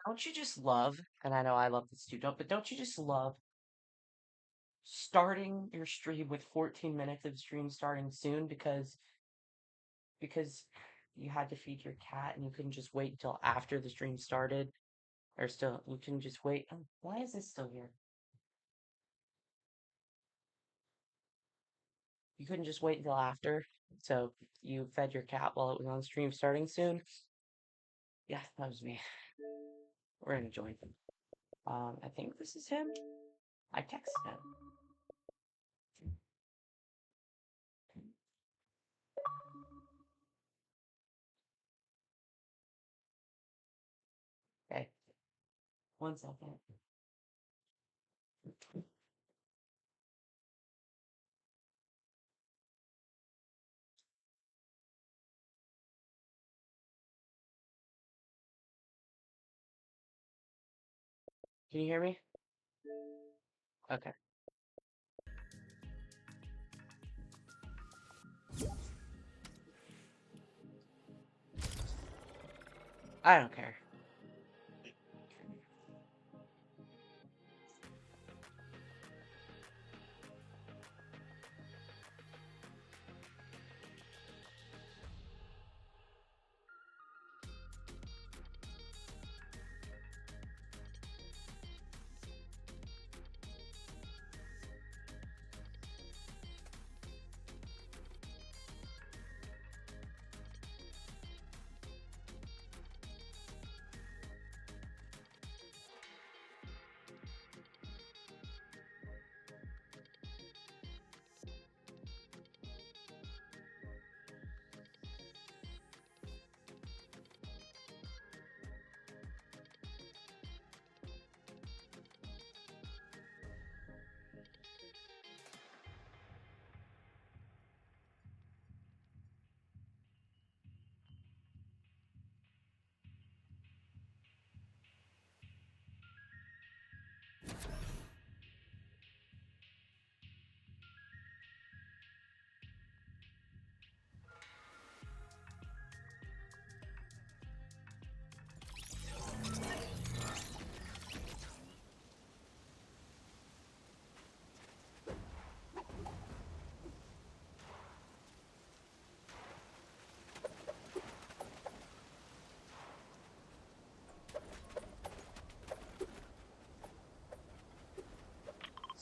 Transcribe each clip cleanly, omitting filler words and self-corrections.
Don't you just love, and I know I love this too, but don't you just love starting your stream with 14 minutes of stream starting soon because you had to feed your cat and you couldn't just wait until after the stream started? Or still, you can just wait. Oh, why is this still here? You couldn't just wait until after, so you fed your cat while it was on stream starting soon. Yeah, that was me. We're gonna join him. I think this is him. I texted him. Okay, 1 second. Can you hear me? Okay. I don't care.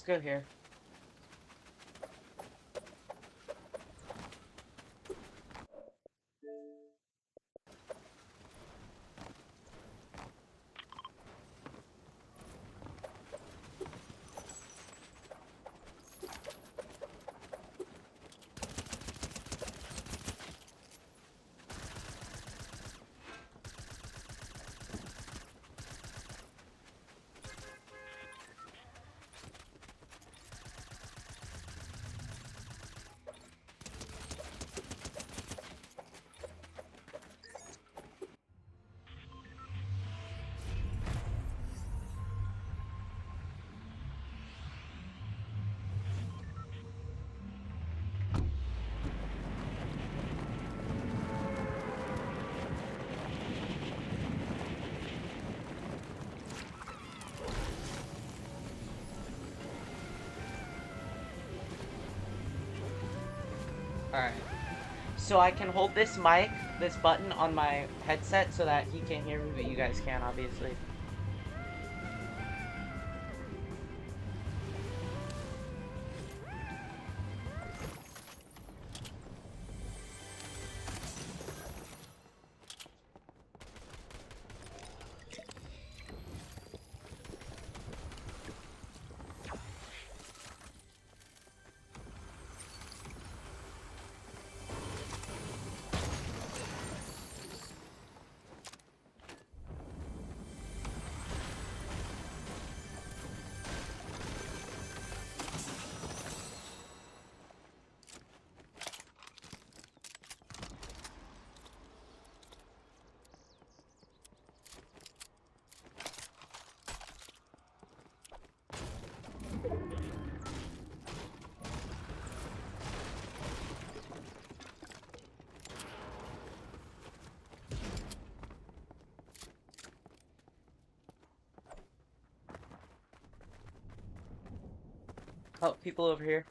Let's go here. Alright. So I can hold this mic, this button on my headset so that he can't hear me, but you guys can, obviously. Oh, people over here.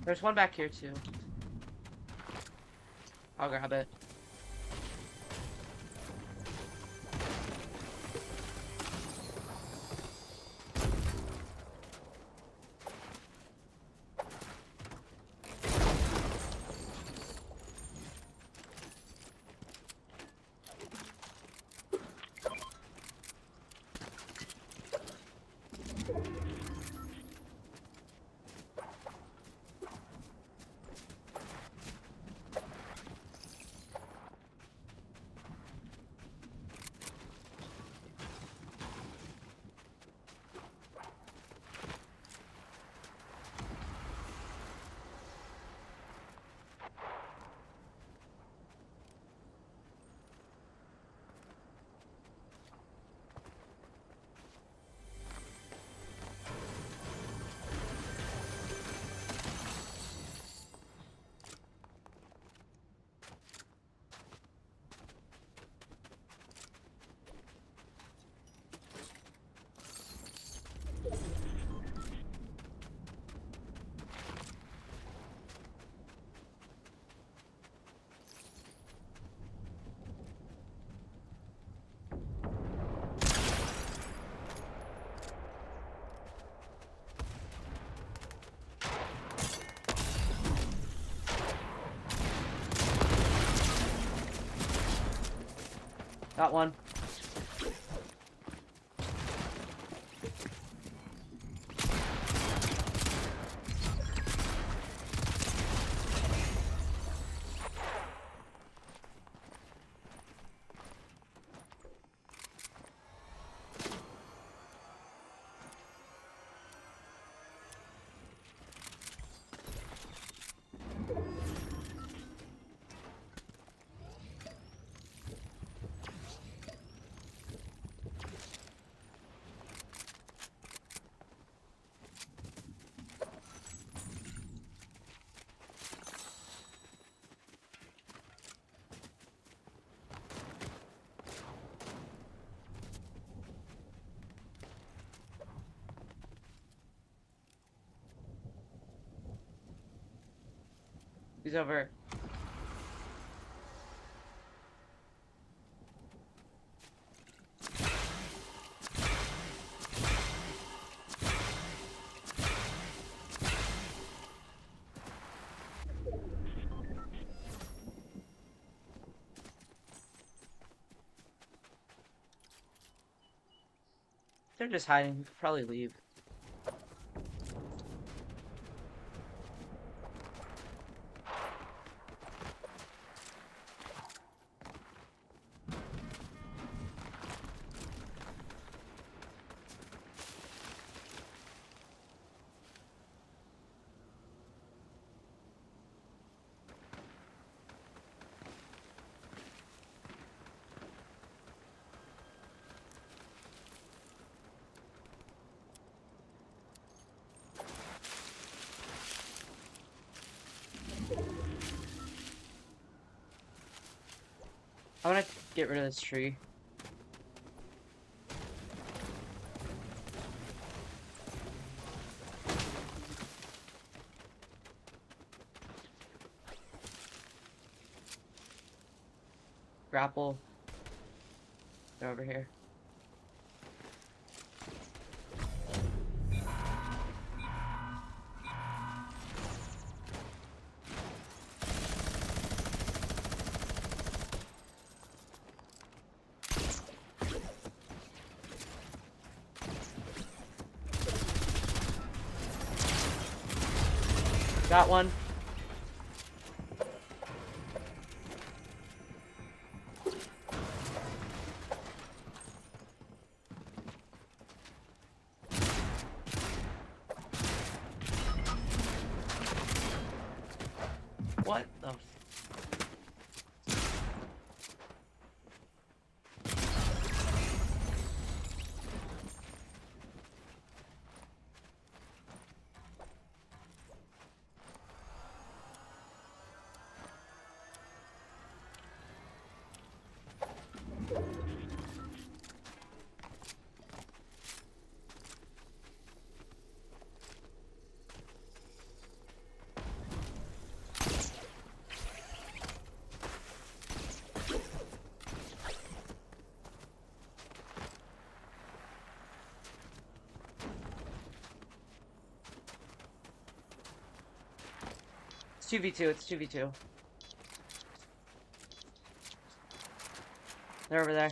There's one back here too. I'll grab it. Got one. He's over. They're just hiding. We could probably leave. I want to get rid of this tree. Grapple. They're over here. Got one. What the f- It's 2v2, it's 2v2. They're over there.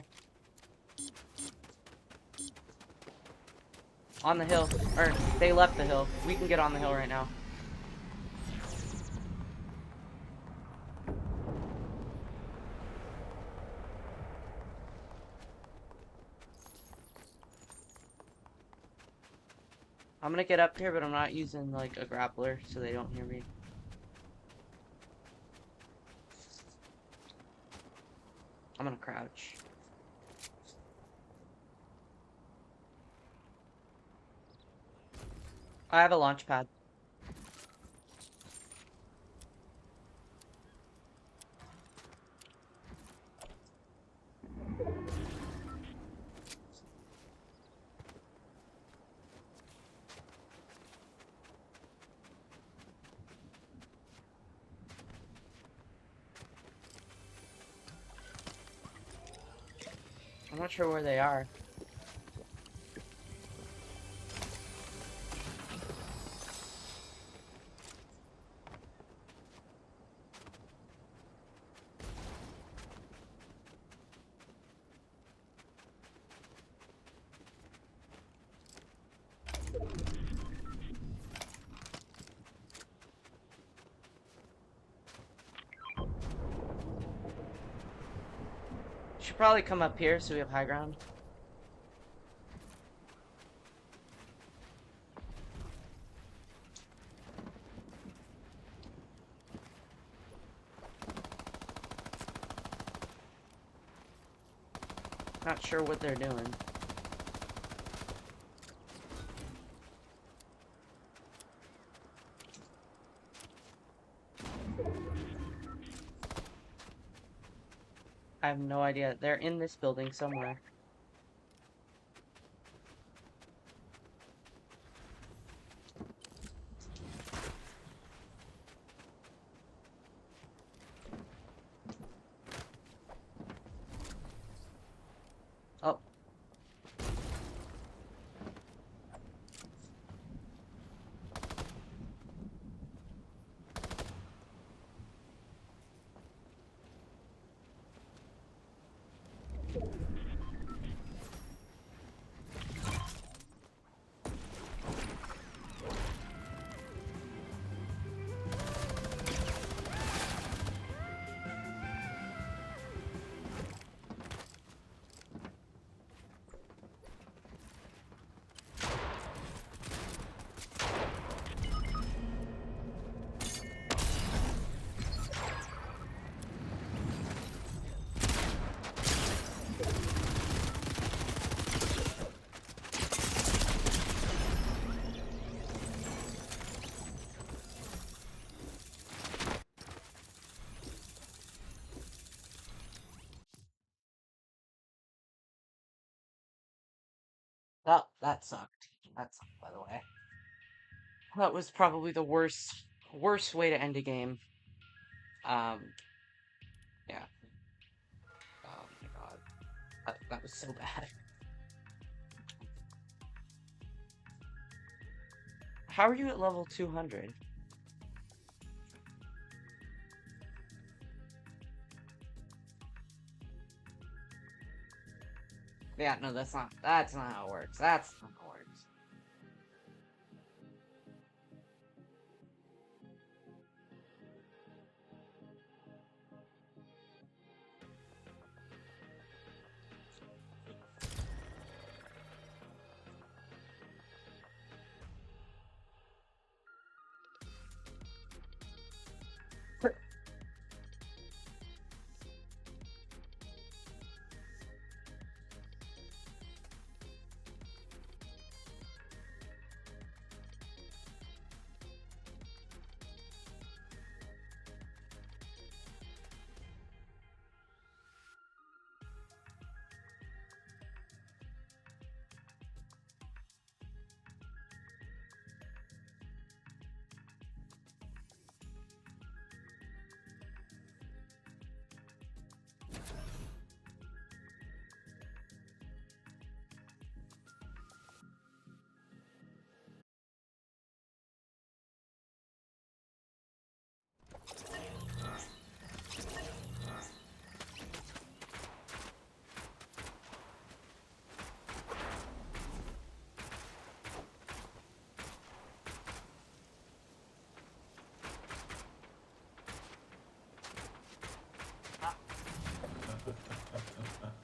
On the hill. Or, they left the hill. We can get on the hill right now. I'm gonna get up here, but I'm not using, like, a grappler, so they don't hear me. I'm gonna crouch. I have a launch pad. I'm not sure where they are. should probably come up here so we have high ground. Not sure what they're doing. I have no idea. They're in this building somewhere. Oh. Oh, that sucked. That sucked, by the way. That was probably the worst way to end a game. Yeah. Oh my god. That was so bad. How are you at level 200? Yeah, no, that's not how it works. That's not how it works.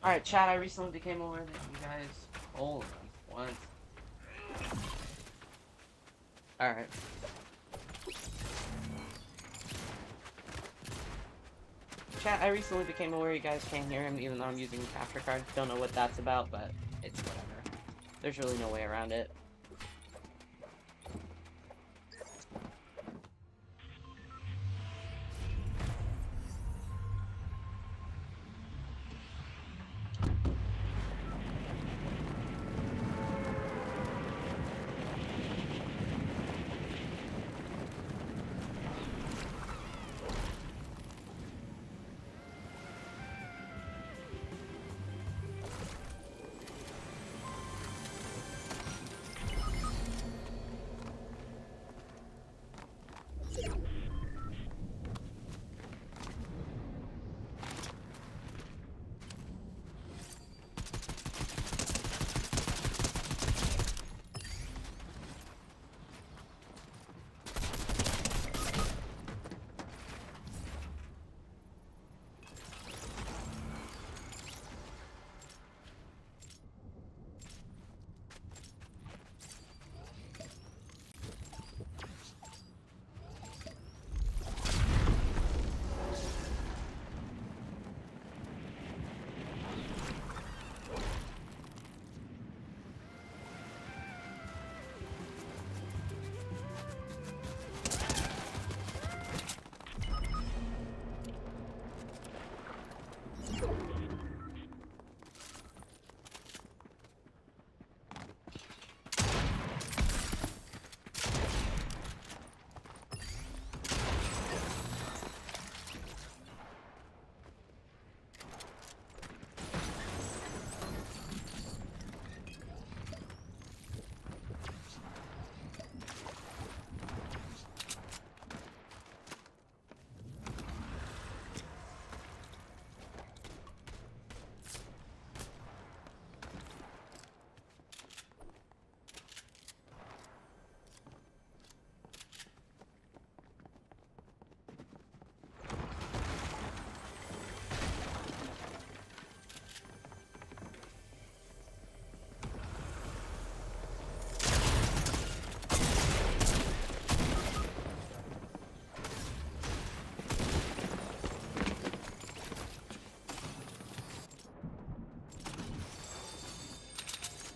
Alright, chat, I recently became aware that you guys... Hold on. What? Alright. Chat, I recently became aware you guys can't hear him even though I'm using a capture card. Don't know what that's about, but it's whatever. There's really no way around it.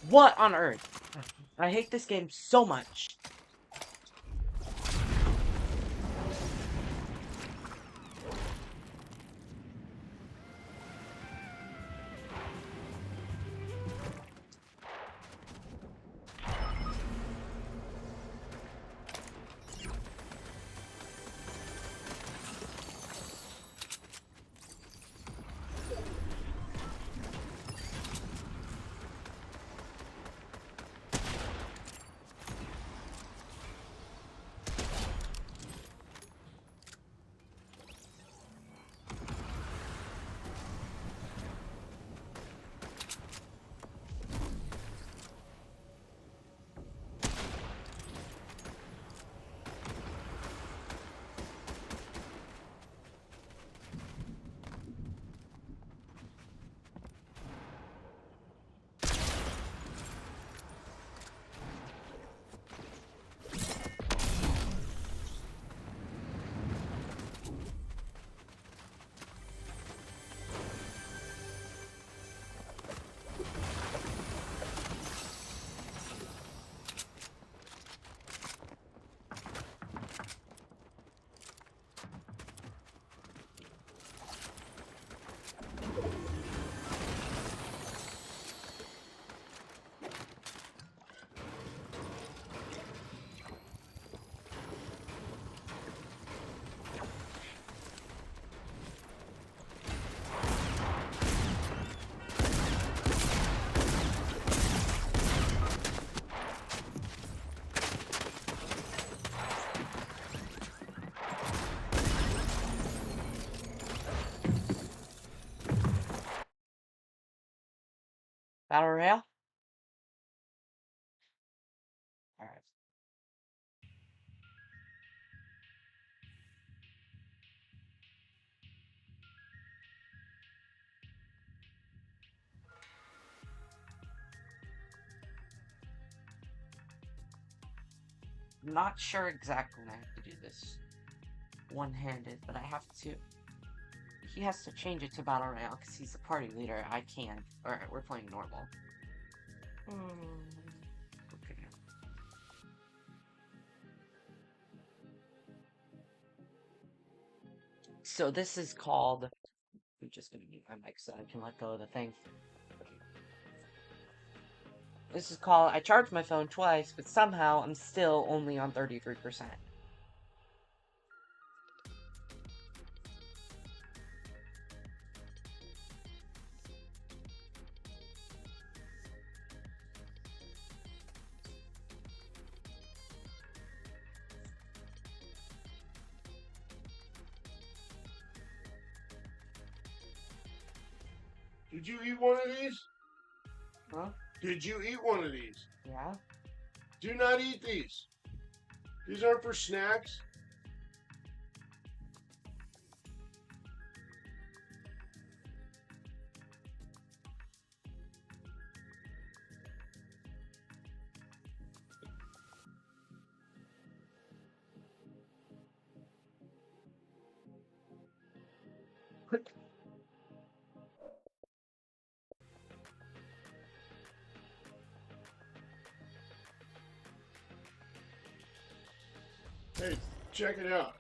What on earth? I hate this game so much. Battle Royale? Alright. I'm not sure exactly when I have to do this one-handed, but I have to. He has to change it to Battle Royale because he's the party leader. I can't. Alright, we're playing normal. Okay. So this is called. I'm just gonna mute my mic so I can let go of the thing. This is called. I charged my phone twice, but somehow I'm still only on 33%. Did you eat one of these? Huh? Did you eat one of these? Yeah? Do not eat these. These aren't for snacks. Hey, check it out.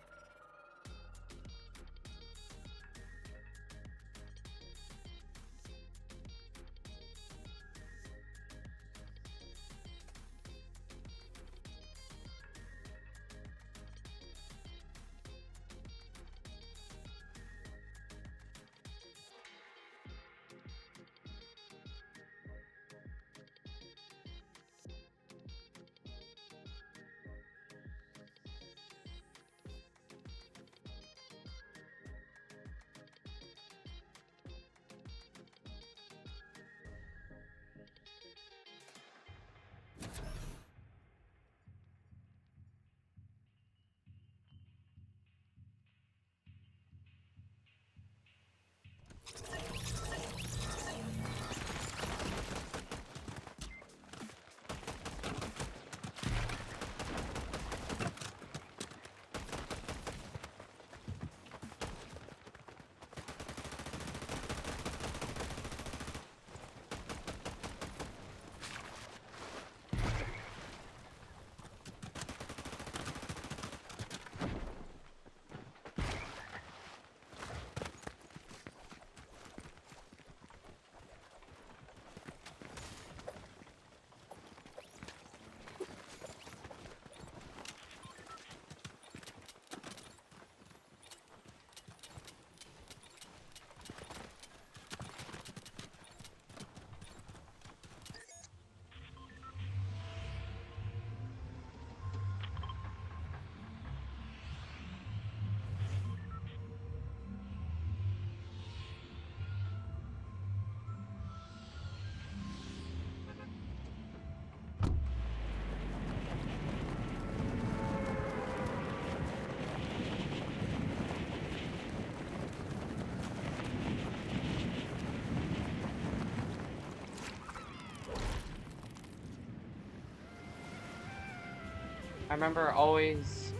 I remember always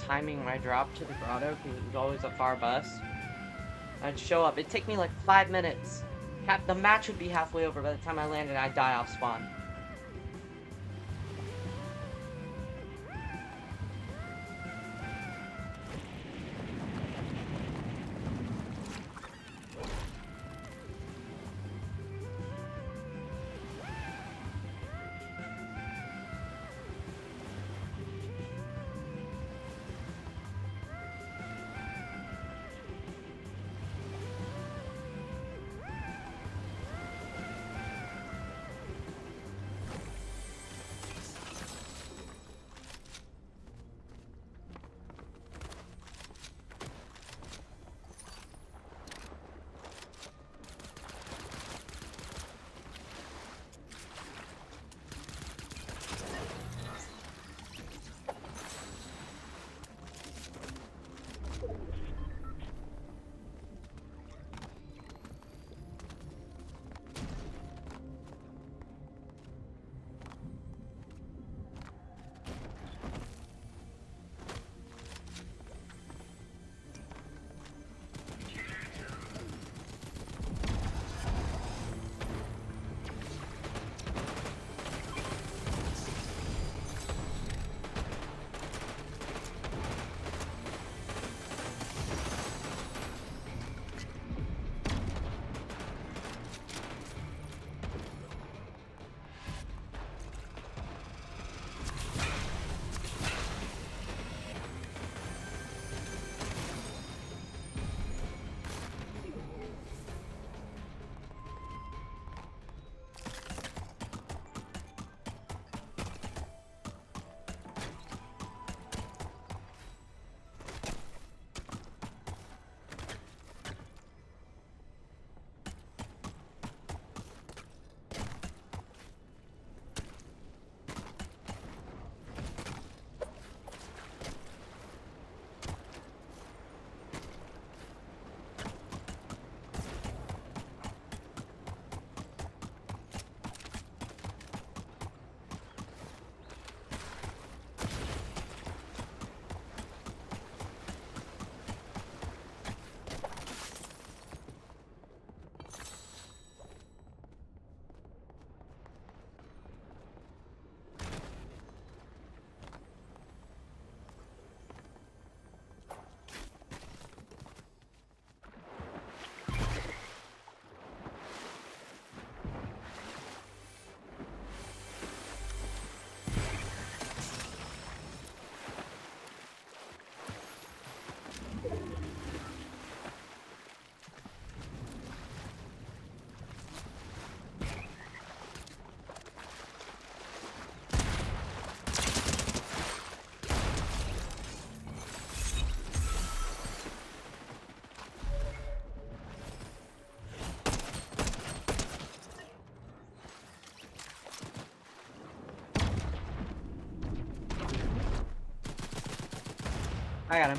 timing my drop to the grotto because it was always a far bus. I'd show up. It'd take me like 5 minutes. The match would be halfway over by the time I landed. I'd die off spawn. I got him.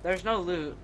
There's no loot.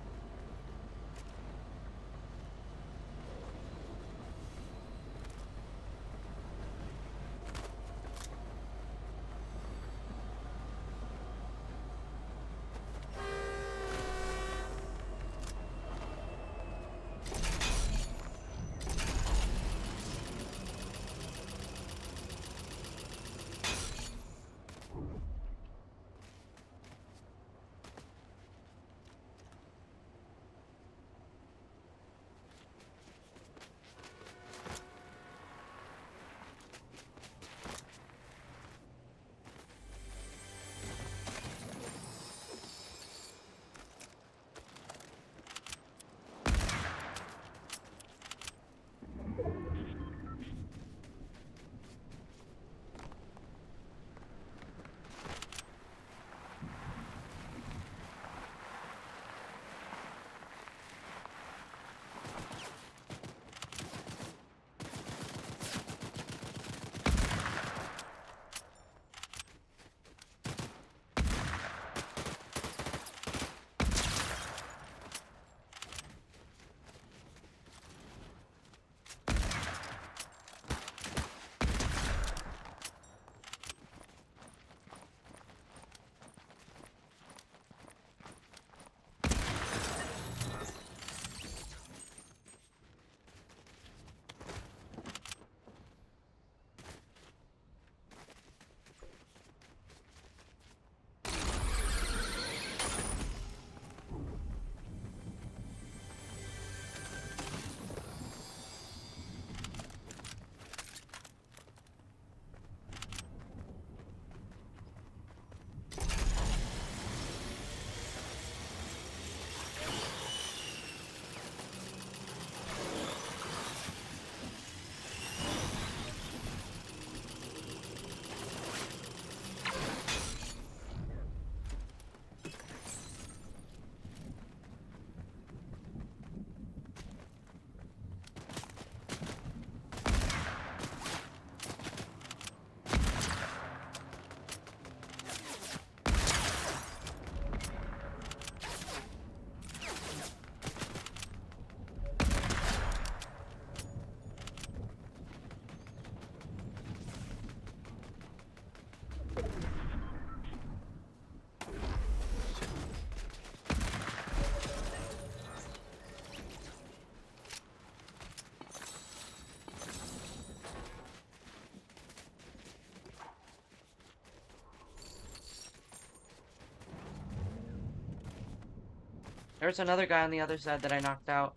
There's another guy on the other side that I knocked out.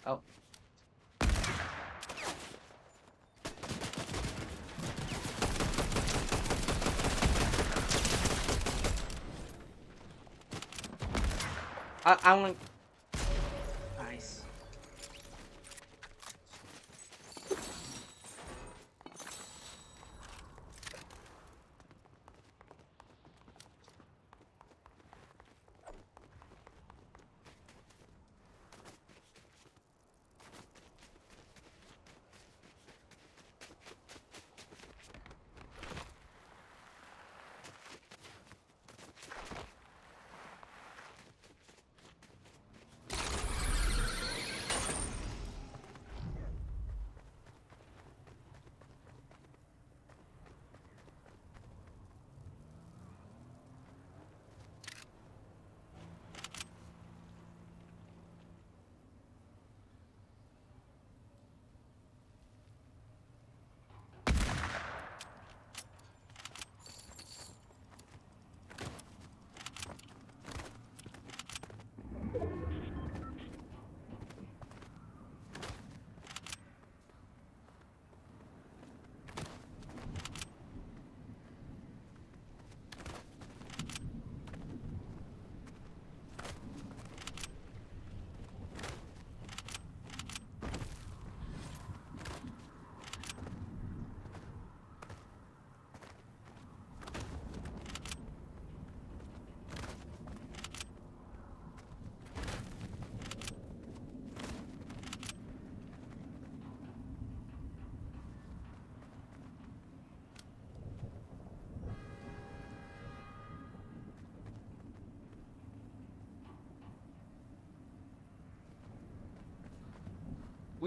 Oh, I want. Nice.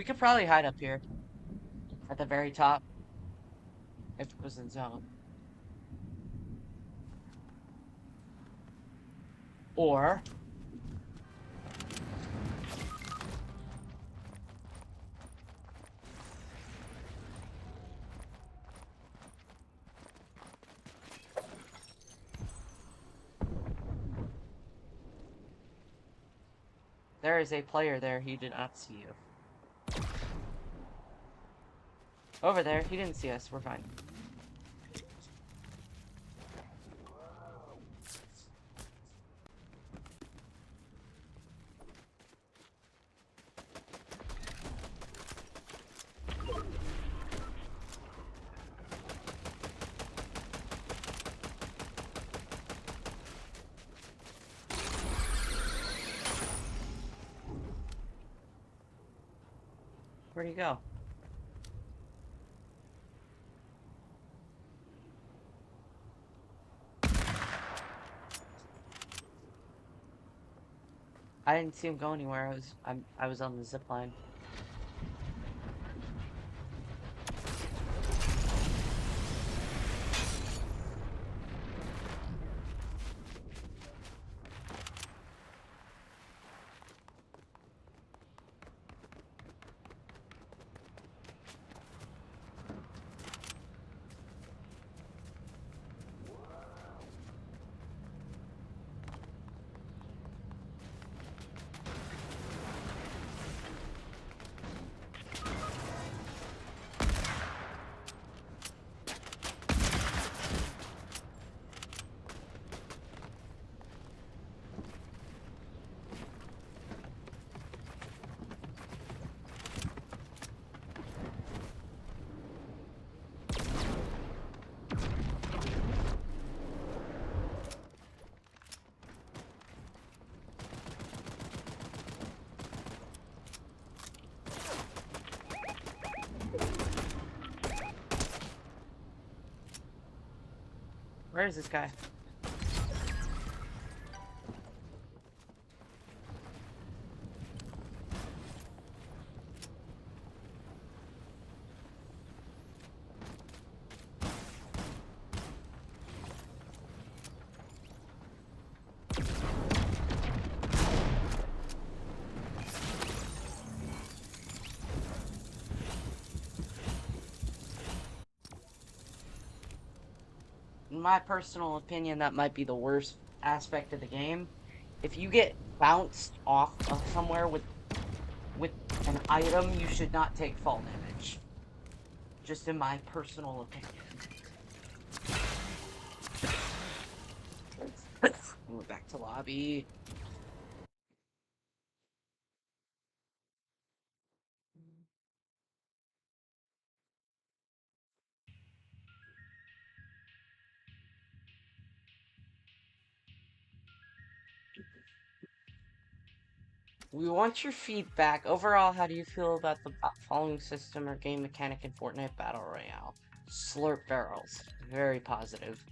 We could probably hide up here at the very top if it was in zone. Or there is a player there. He did not see you. Over there. He didn't see us. We're fine. Where'd he go? I didn't see him go anywhere. I was on the zip line. Where is this guy? In my personal opinion, that might be the worst aspect of the game. If you get bounced off of somewhere with an item, you should not take fall damage. Just in my personal opinion. We're back to lobby. We want your feedback. Overall, how do you feel about the following system or game mechanic in Fortnite Battle Royale? Slurp barrels. Very positive.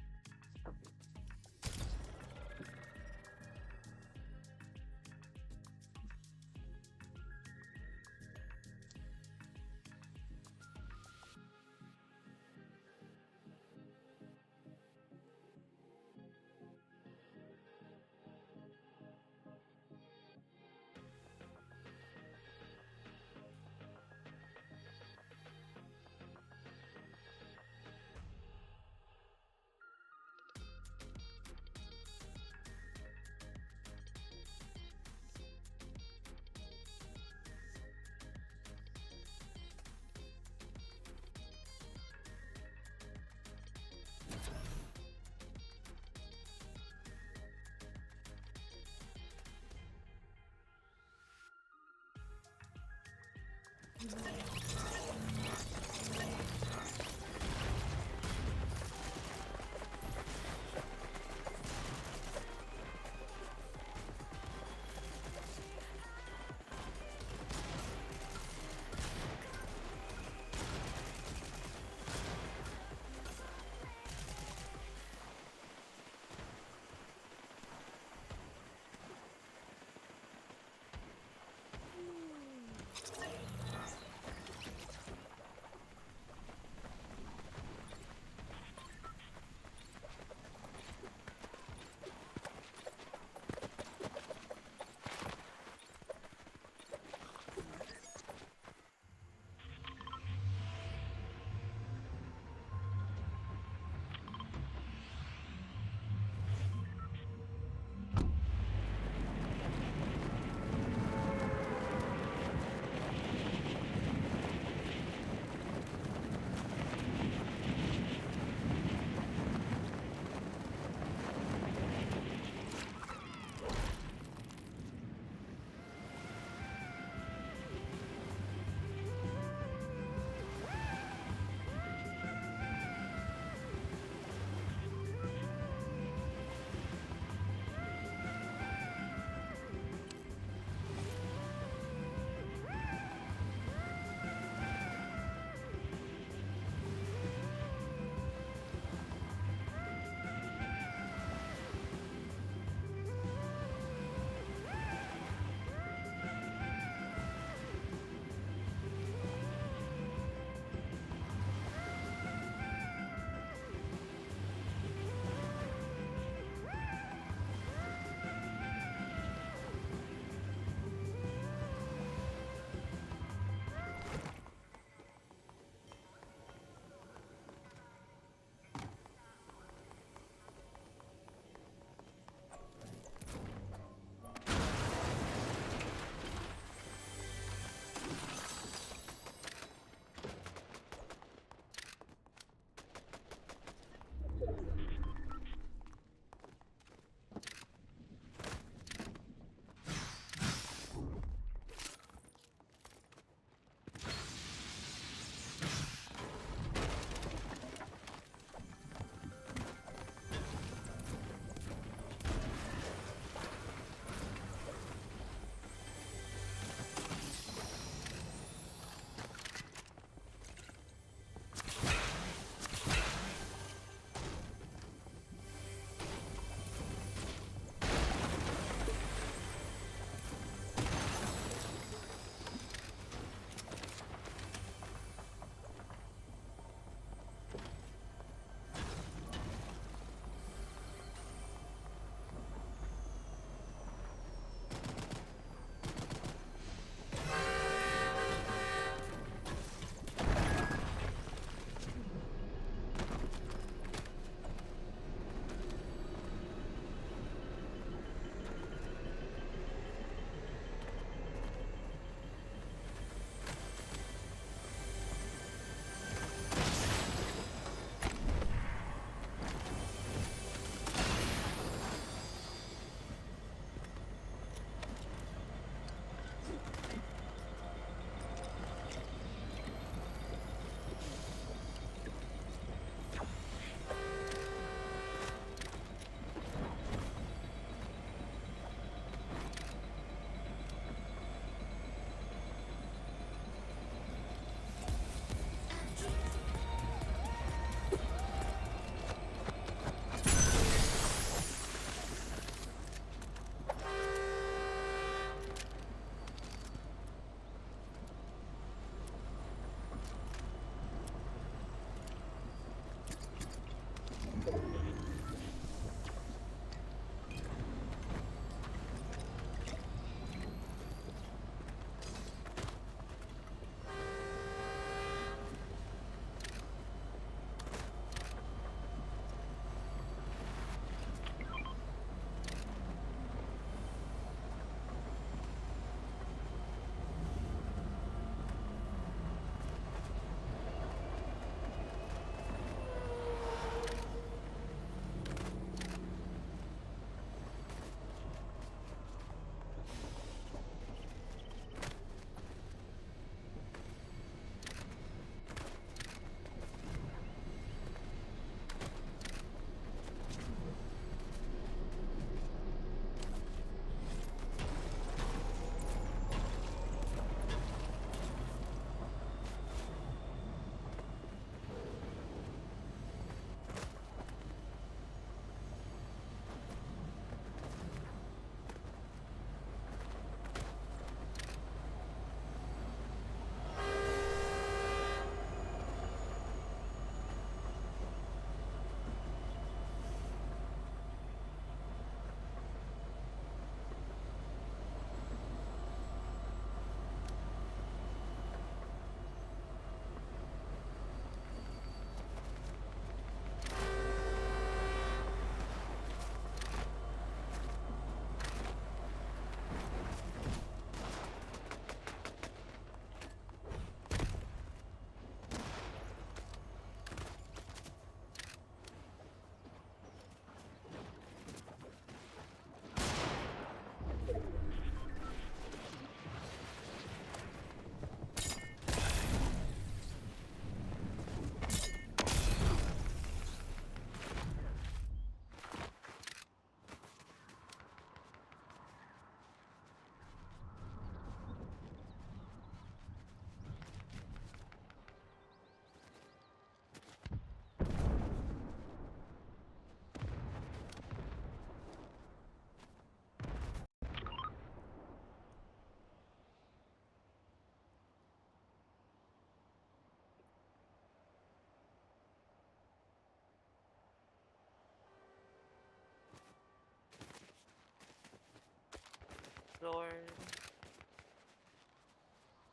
Lord.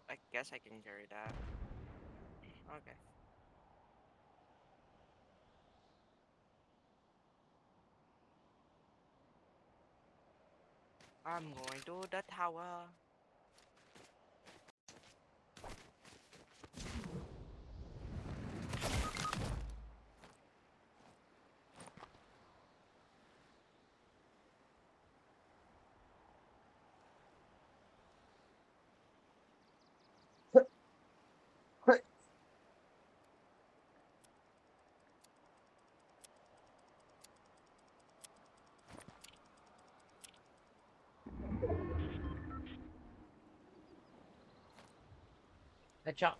I guess I can carry that. Okay. I'm going to the tower.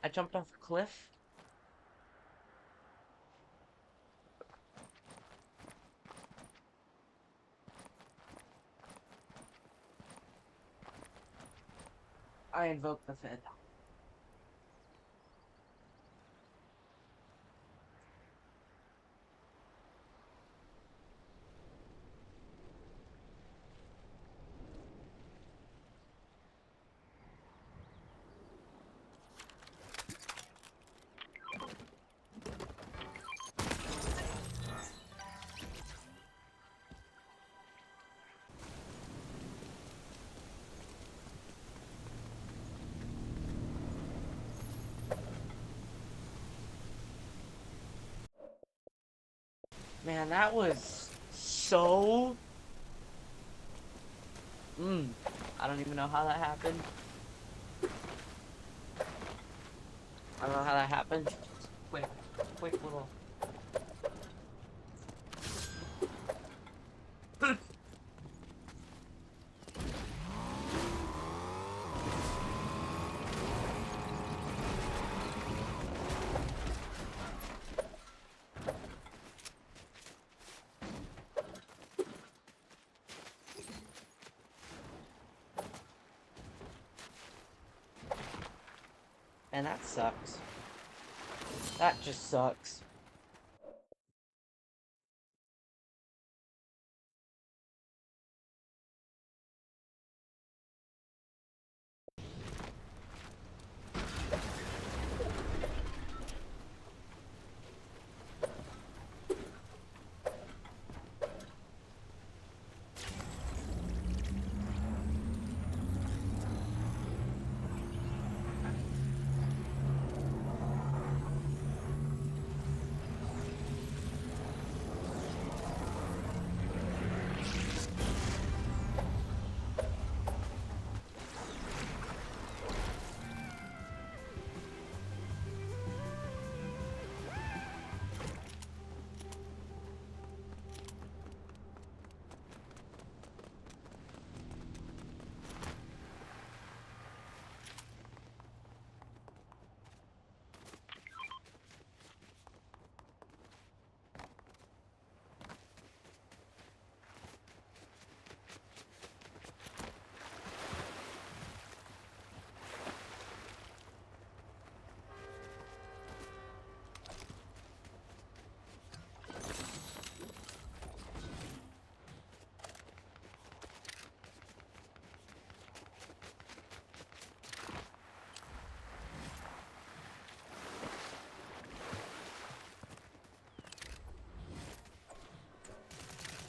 I jumped off a cliff. I invoked the Fed. Man, that was so. I don't even know how that happened. I don't know how that happened. Quick, quick little. And that sucks. That just sucks.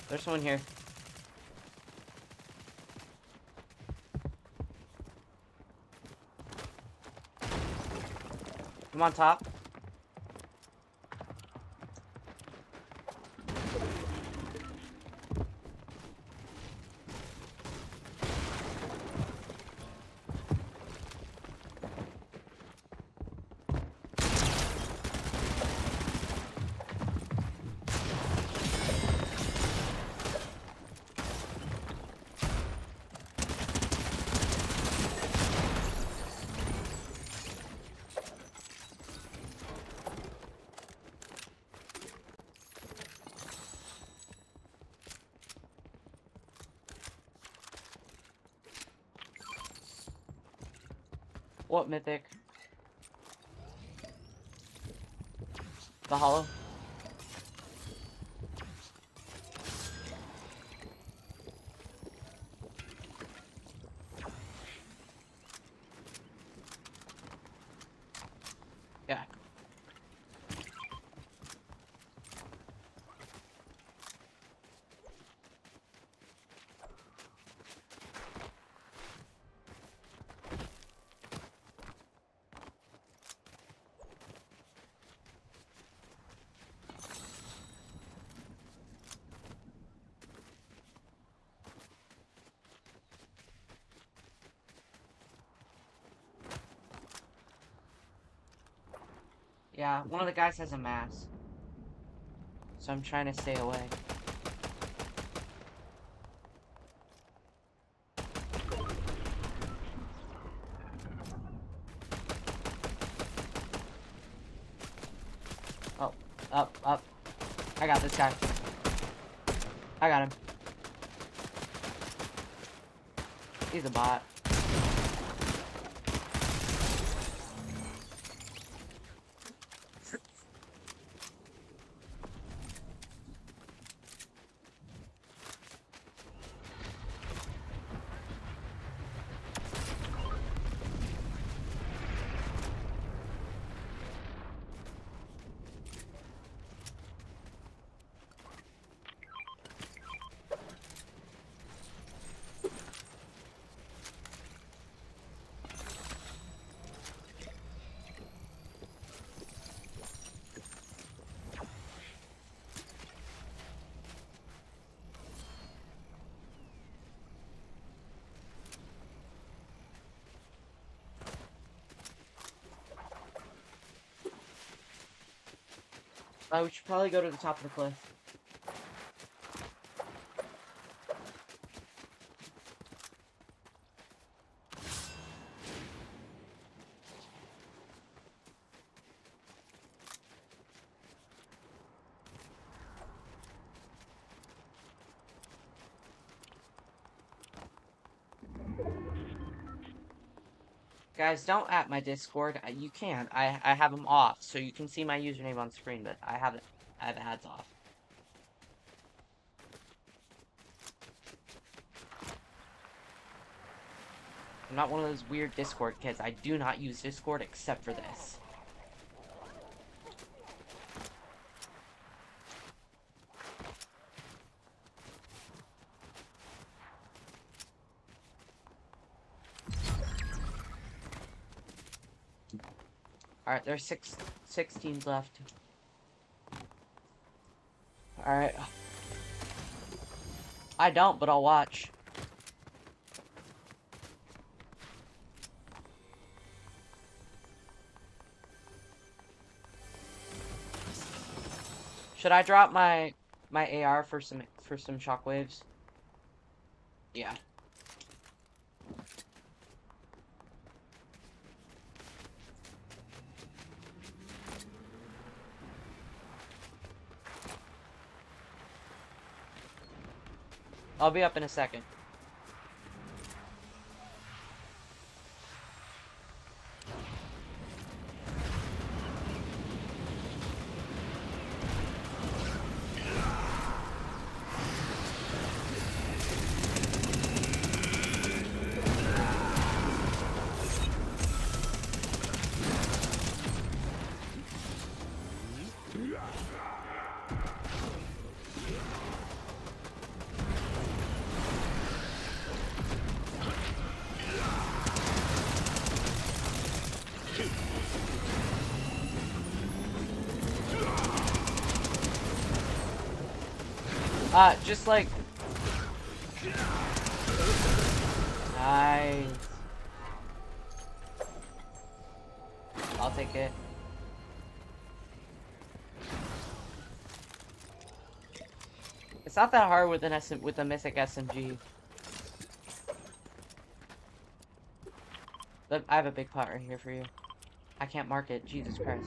There's someone here. I'm on top. What mythic? The hollow? Yeah, one of the guys has a mask. So I'm trying to stay away. Oh, up. I got this guy. I got him. He's a bot. Oh, we should probably go to the top of the cliff. Guys, don't at my Discord. You can. I have them off, so you can see my username on screen, but I have ads off. I'm not one of those weird Discord kids. I do not use Discord except for this. Alright, there's 6 teams left. Alright. I don't, but I'll watch. Should I drop my AR for some shockwaves? Yeah. I'll be up in a second. Just like... Nice. I'll take it. It's not that hard with with a mythic SMG. Look, I have a big pot right here for you. I can't mark it. Jesus Christ.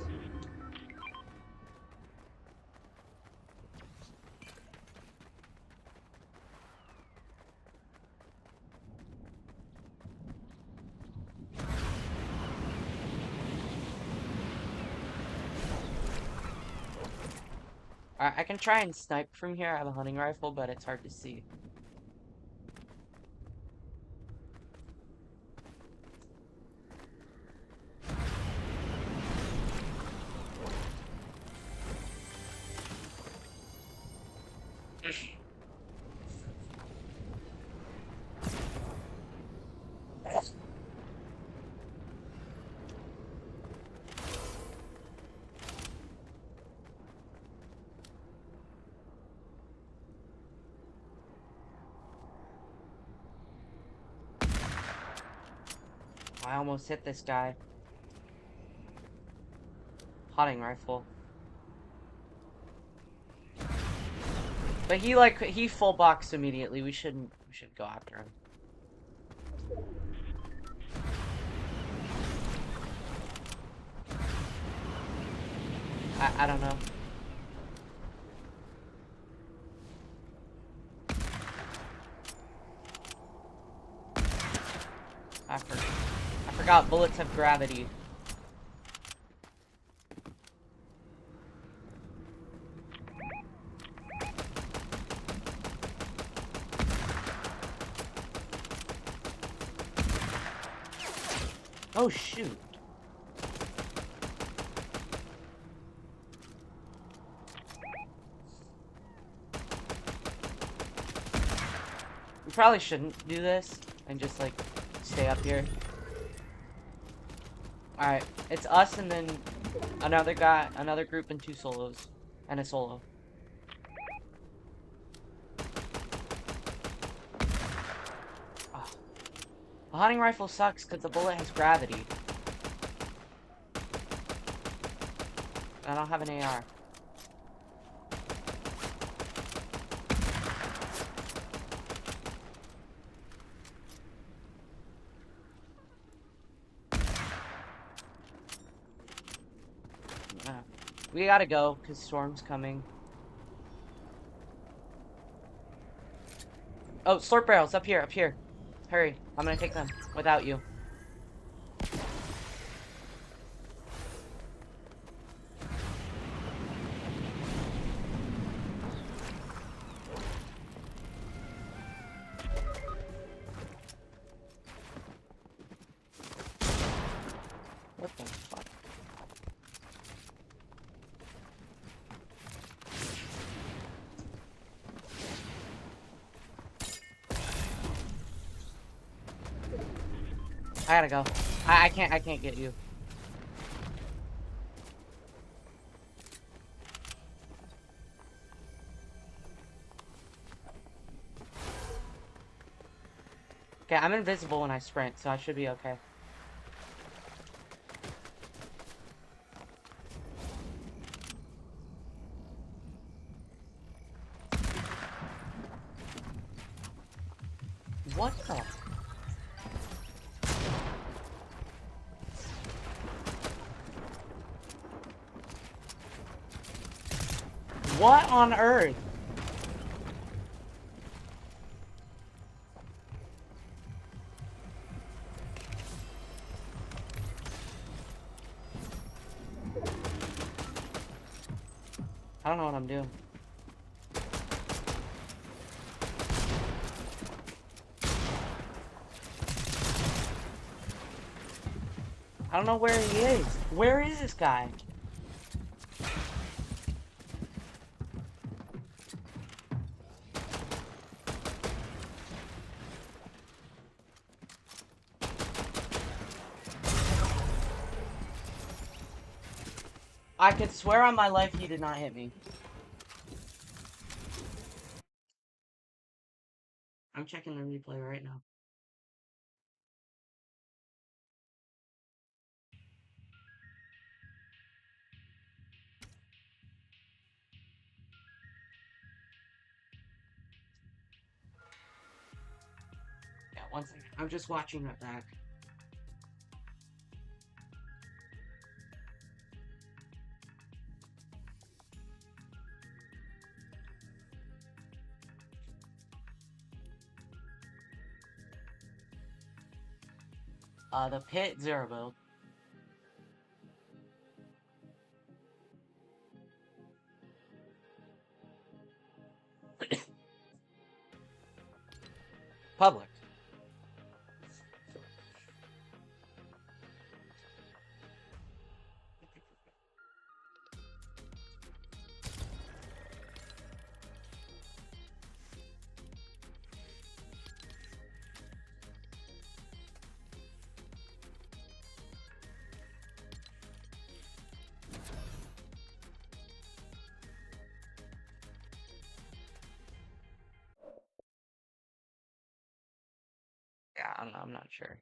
Alright, I can try and snipe from here. I have a hunting rifle, but it's hard to see. I almost hit this guy. hunting rifle. But he full boxed immediately. We should go after him. I don't know. I forgot bullets have gravity. Oh shoot. We probably shouldn't do this and just like stay up here. Alright, it's us and then another guy, another group and two solos. And a solo. Oh. The hunting rifle sucks because the bullet has gravity. I don't have an AR. We gotta go because storm's coming. Oh, slurp barrels up here, up here. Hurry, I'm gonna take them without you. What the fuck? I gotta go. I can't get you. Okay, I'm invisible when I sprint, so I should be okay. What the? What on earth? I don't know what I'm doing. I don't know where he is. Where is this guy? I could swear on my life he did not hit me. I'm checking the replay right now. Yeah, one second. I'm just watching it back. The pit, zero build. Public. Yeah, I don't know, I'm not sure.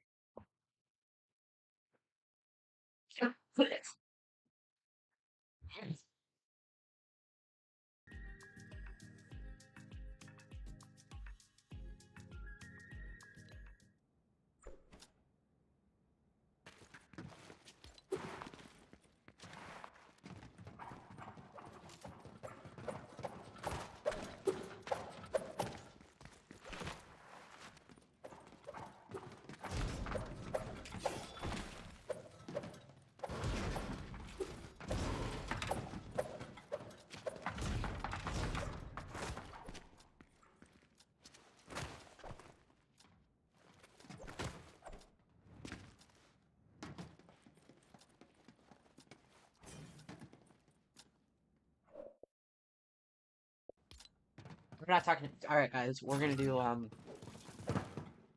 We're not talking. Alright, guys, we're gonna do,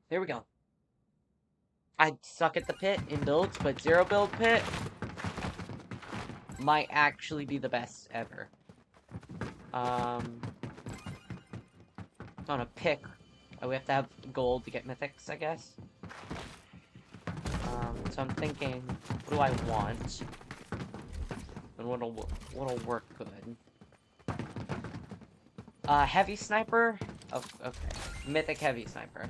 here we go. I suck at the pit in builds, but zero build pit might actually be the best ever. On a pick, we have to have gold to get mythics, I guess. So I'm thinking, what do I want? And what'll work good? Heavy sniper? Oh, okay. Mythic heavy sniper.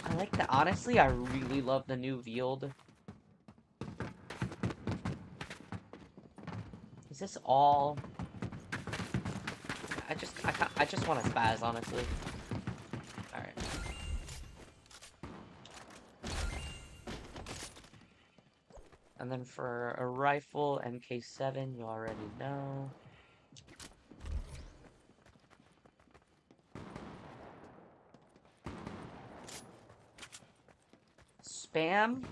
I like that. Honestly, I really love the new Veiled. Is this all? I just want to spaz, honestly. Alright. And then for a rifle, MK7, you already know. Spam?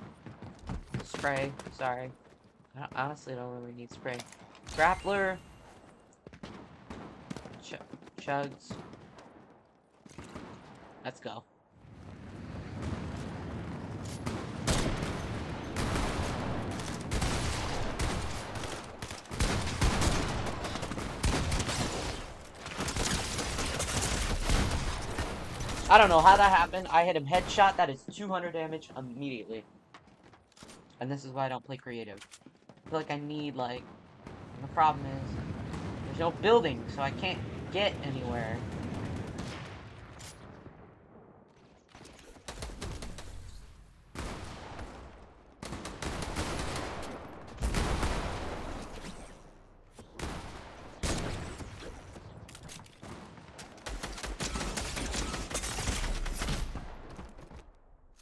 Spray, sorry. I honestly don't really need spray. Grappler. Chugs. Let's go. I don't know how that happened. I hit him headshot. That is 200 damage immediately. And this is why I don't play creative. I feel like I need, like... And the problem is, there's no building, so I can't get anywhere.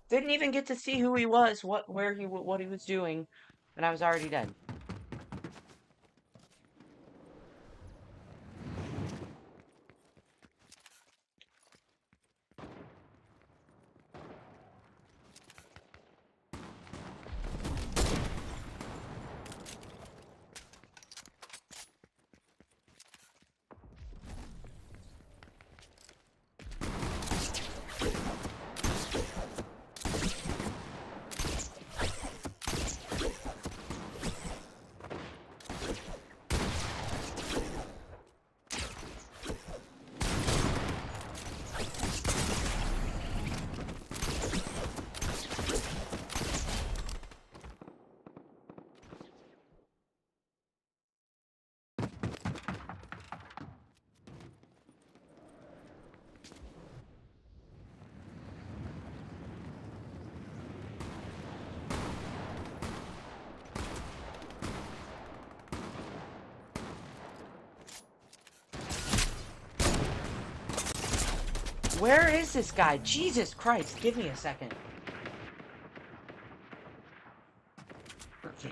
Didn't even get to see who he was, what he was doing, and I was already dead. Where is this guy? Jesus Christ, give me a second. Okay.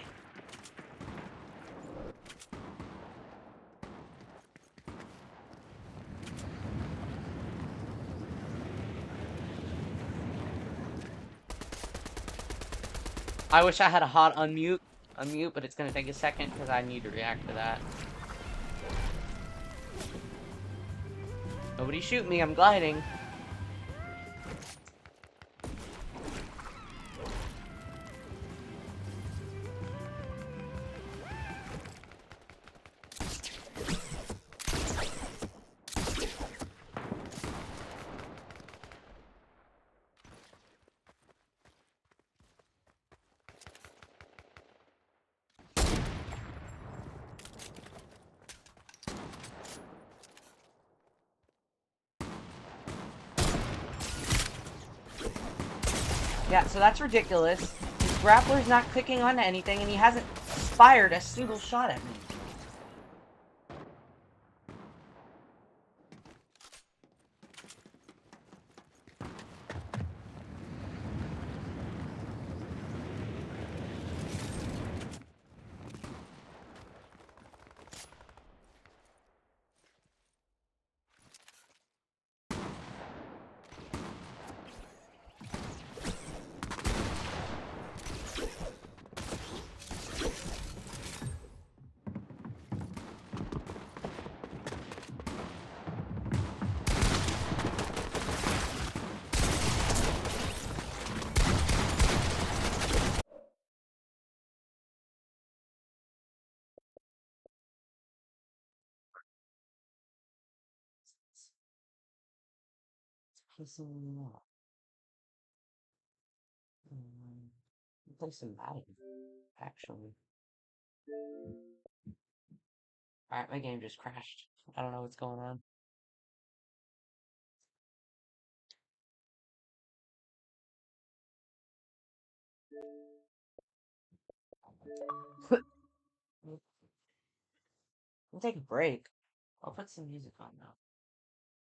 I wish I had a hot unmute, but it's gonna take a second because I need to react to that. Nobody shoot me, I'm gliding. Yeah, so that's ridiculous. His grappler's not clicking on anything, and he hasn't fired a single shot at me. It's pissing me off. Play some Madden, actually. Alright, my game just crashed. I don't know what's going on. We'll take a break. I'll put some music on now.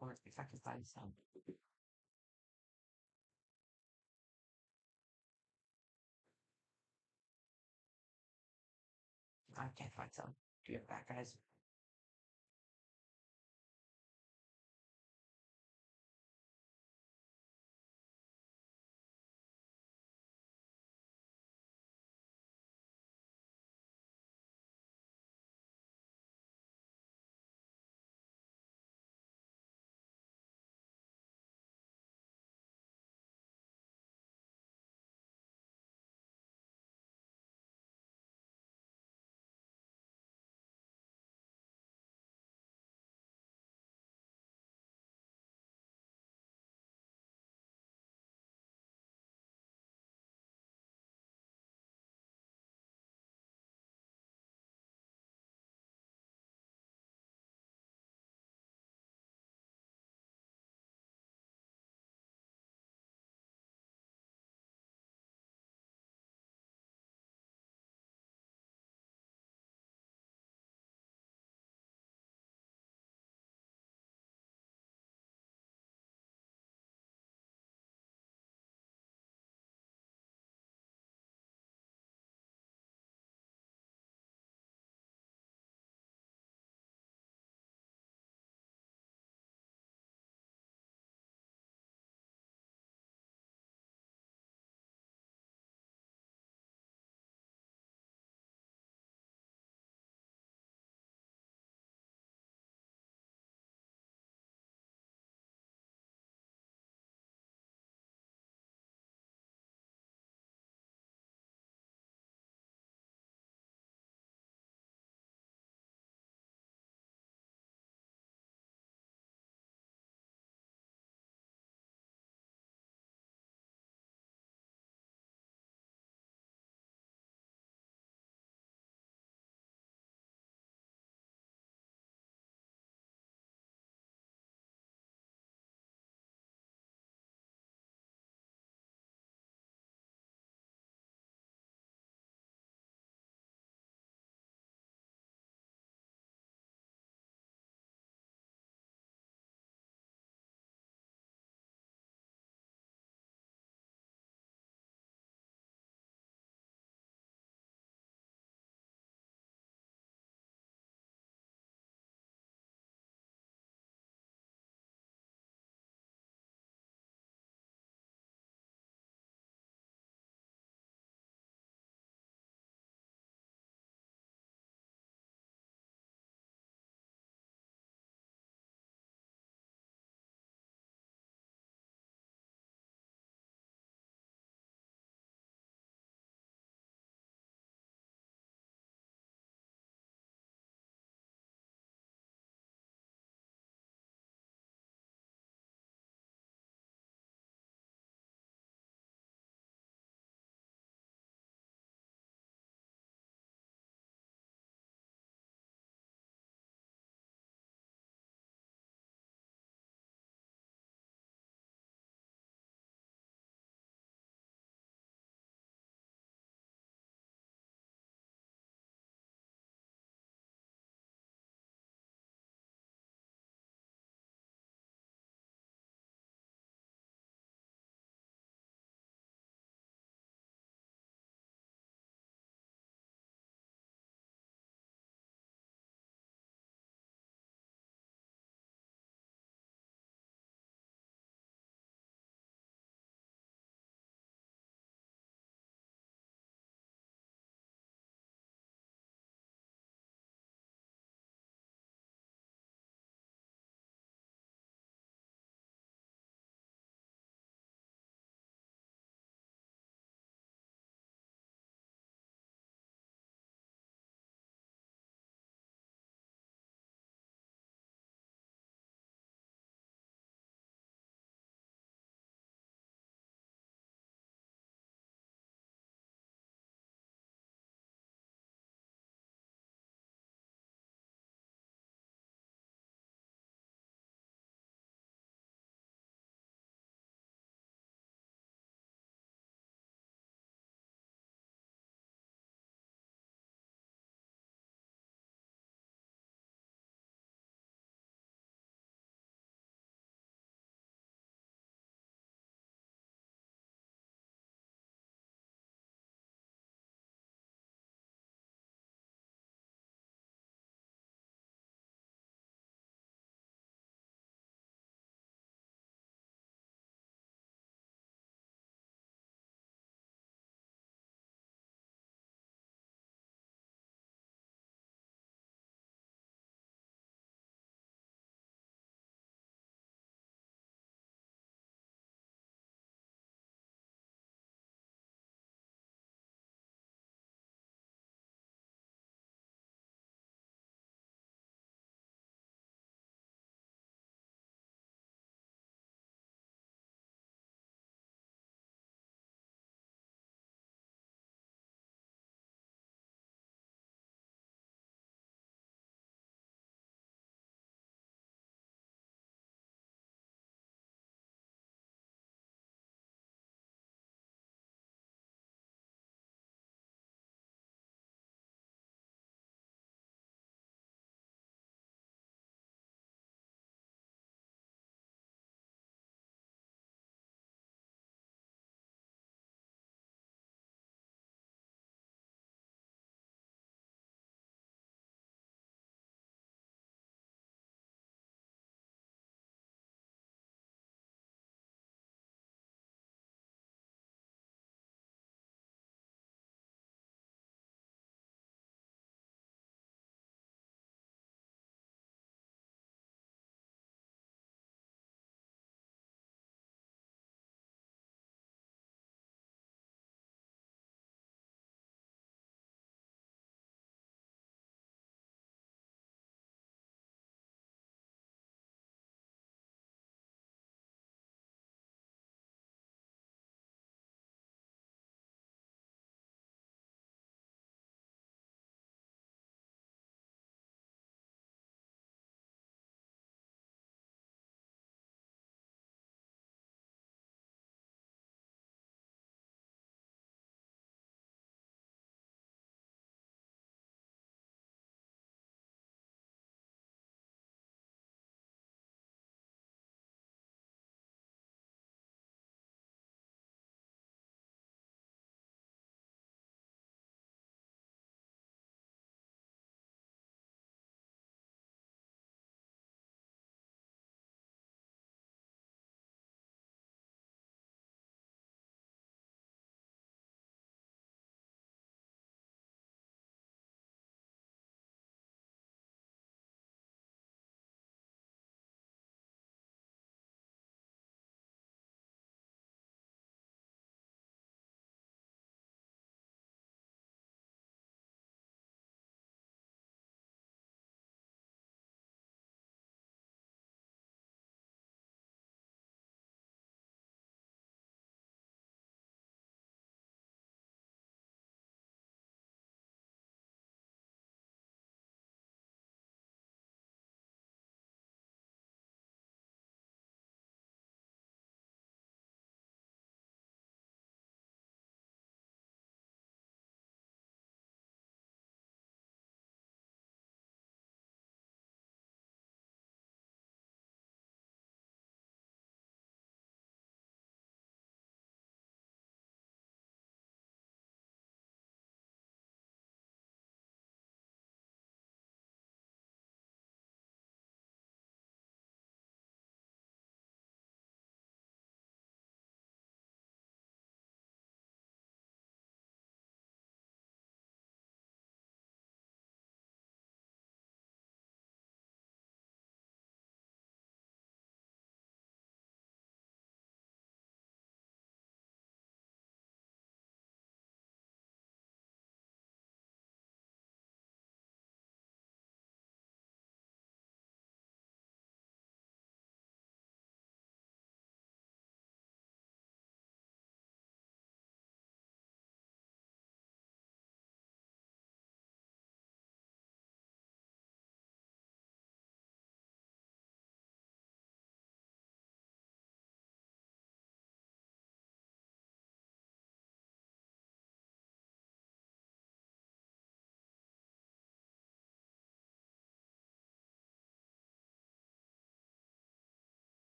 Or if I can find some. I can't find some. Be right back, guys.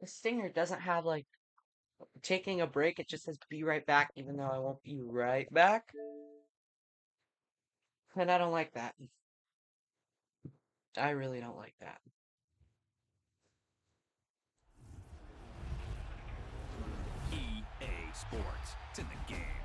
The stinger doesn't have like taking a break. It just says be right back, even though I won't be right back. And I don't like that. I really don't like that. EA Sports. It's in the game.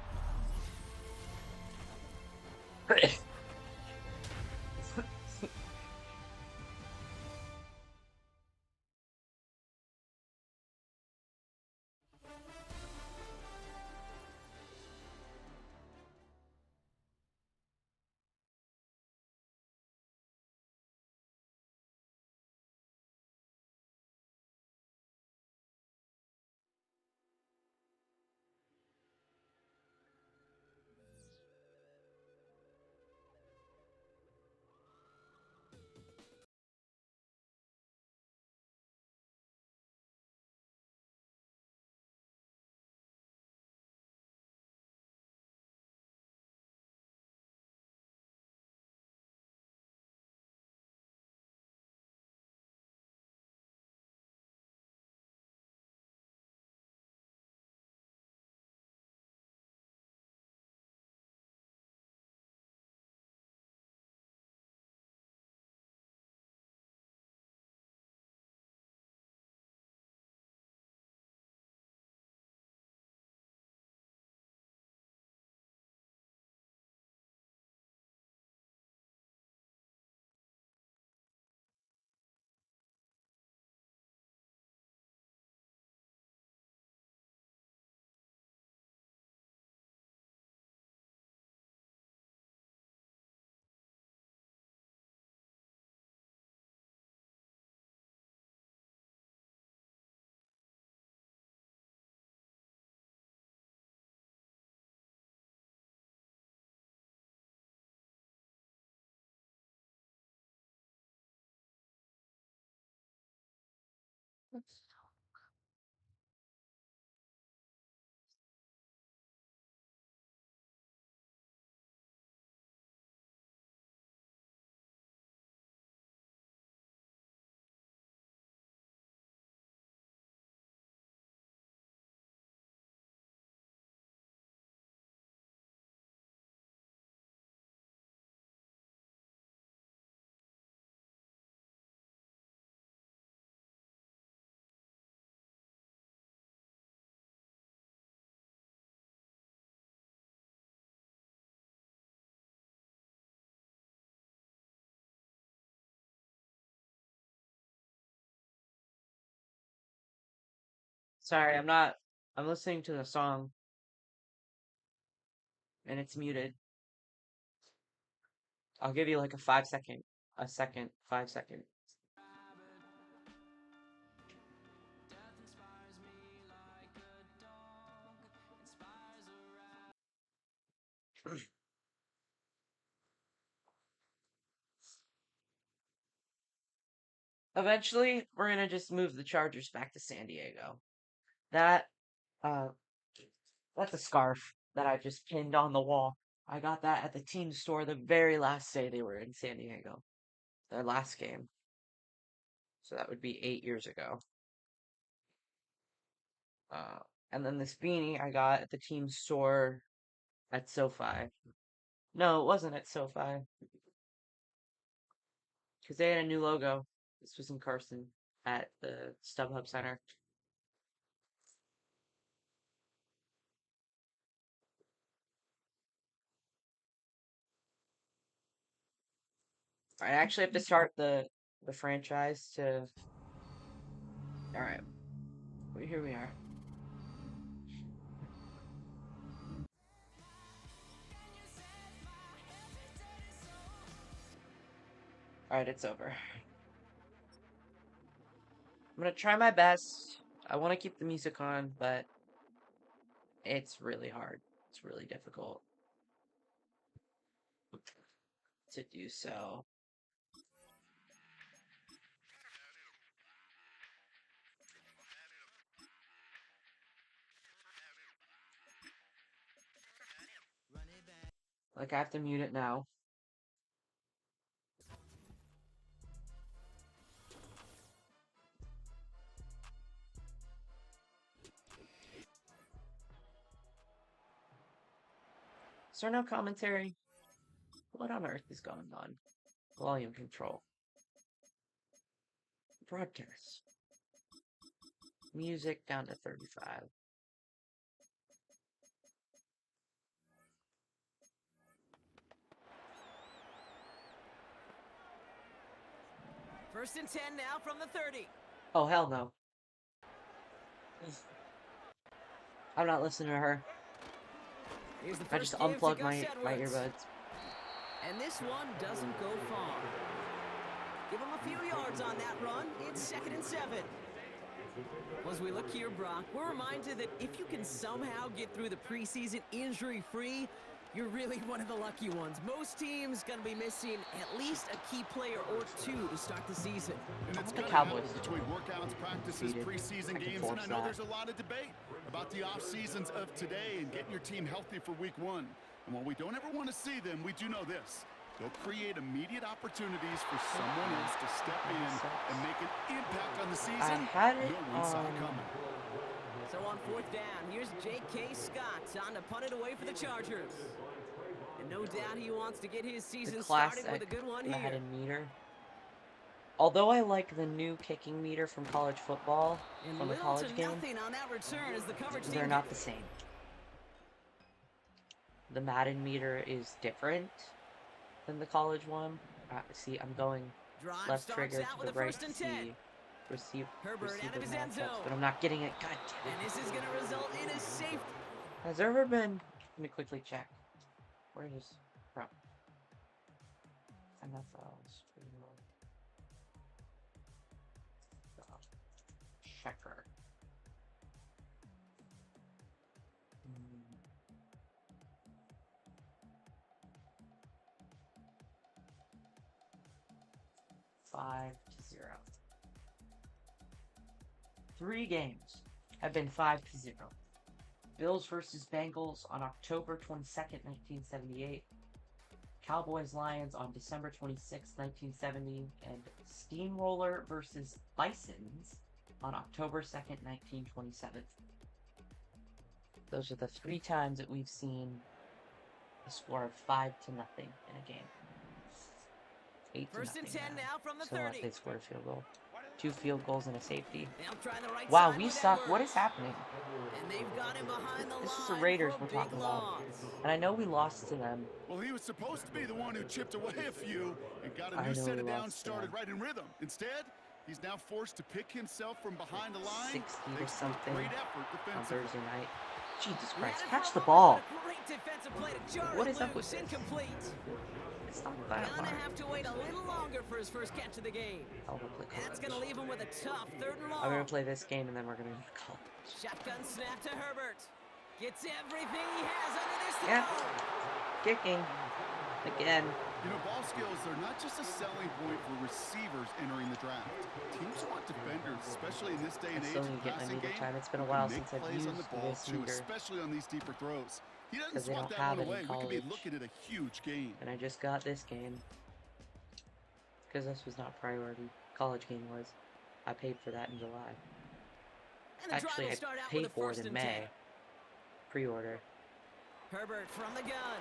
Sorry, I'm not. I'm listening to the song and it's muted. I'll give you like a 5 second, a second, 5 second. Eventually, we're gonna just move the Chargers back to San Diego. That, uh, that's a scarf that I just pinned on the wall. I got that at the team store the very last day they were in San Diego, their last game. So that would be 8 years ago. Uh, and then this beanie I got at the team store at SoFi. No, it wasn't at SoFi because they had a new logo. This was in Carson at the StubHub Center. I actually have to start the franchise to. All right, well, here we are. All right, it's over. I'm gonna try my best. I want to keep the music on, but it's really hard. It's really difficult to do so. Like I have to mute it now. Is there no commentary? What on earth is going on? Volume control. Broadcast. Music down to 35. First and 10 now from the 30. Oh, hell no. I'm not listening to her. Here's the I first just give to unplugged Gus my Edwards. earbuds. And this one doesn't go far. Give him a few yards on that run. It's 2nd and 7. Well, as we look here, Brock, we're reminded that if you can somehow get through the preseason injury-free, you're really one of the lucky ones. Most teams going to be missing at least a key player or two to start the season. And it's The gonna Cowboys happen between workouts, practices, defeated. preseason I can games, and force I know that. there's a lot of debate about the off seasons of today and getting your team healthy for week 1. And while we don't ever want to see them, we do know this. They'll create immediate opportunities for someone else to step in and make an impact on the season. I had it No one saw it coming. So on 4th down, here's J.K. Scott on to punt it away for the Chargers. And no doubt he wants to get his The season classic started with a good one here. Madden meter. Although I like the new kicking meter from college football, And from the little college to game, nothing on that return as the coverage they're team not the same. The Madden meter is different than the college one. See, I'm going drive left starts trigger out to with the a right first to and 10. see Herbert out receiver of his end matchups, zone. but I'm not getting it. God damn And it. this is going to result in a safety. Has there ever been... Let me quickly check. Where is... From? NFL streamer. Checker. Hmm. 5-0. 3 games have been 5-0. Bills versus Bengals on October 22nd, 1978. Cowboys Lions on December 26th, 1970. And Steamroller versus Bisons on October 2nd, 1927. Those are the 3 times that we've seen a score of 5-0 in a game. 8-0 First and 10 now from the so 30. they scored a field goal. 2 field goals and a safety. Now trying the right Wow, side we with suck. Edwards. What is happening? And they've got him behind the This is line the Raiders for a we're big talking about. loss. And I know we lost to them. Well, he was supposed to be the one who chipped away a few and got a I new know set we of downs lost to started them. right in rhythm. Instead, he's now forced to pick himself from behind the line. 60 to Thanks to a something great effort on defensively. Thursday night. Jesus Ran Christ, it catch for the a ball. moment, but a great defensive play to jar What it is up with loose. this? Incomplete. It's not that Gonna hard. have to wait a little longer for his first catch of the game. I'll go play That's college. gonna leave him with a tough 3rd and long. I'm gonna play this game and then we're gonna go to college. Shotgun snap to Herbert. Gets everything he has under this throw. Yeah. Kicking. Again. You know, ball skills are not just a selling point for receivers entering the draft. Teams want defenders, especially in this day and I age still in need to get my passing meter game, time. It's been a who while can make since I've plays used on the ball this too, meter. especially on these deeper throws. He doesn't Because they swat don't that have one it away. in We could be college. looking at a huge game. And I just got this game. Because this was not priority. College game was. I paid for that in July. And the drive Actually, will I start out paid with a for first it in and May. 10. Pre-order. Herbert from the gun.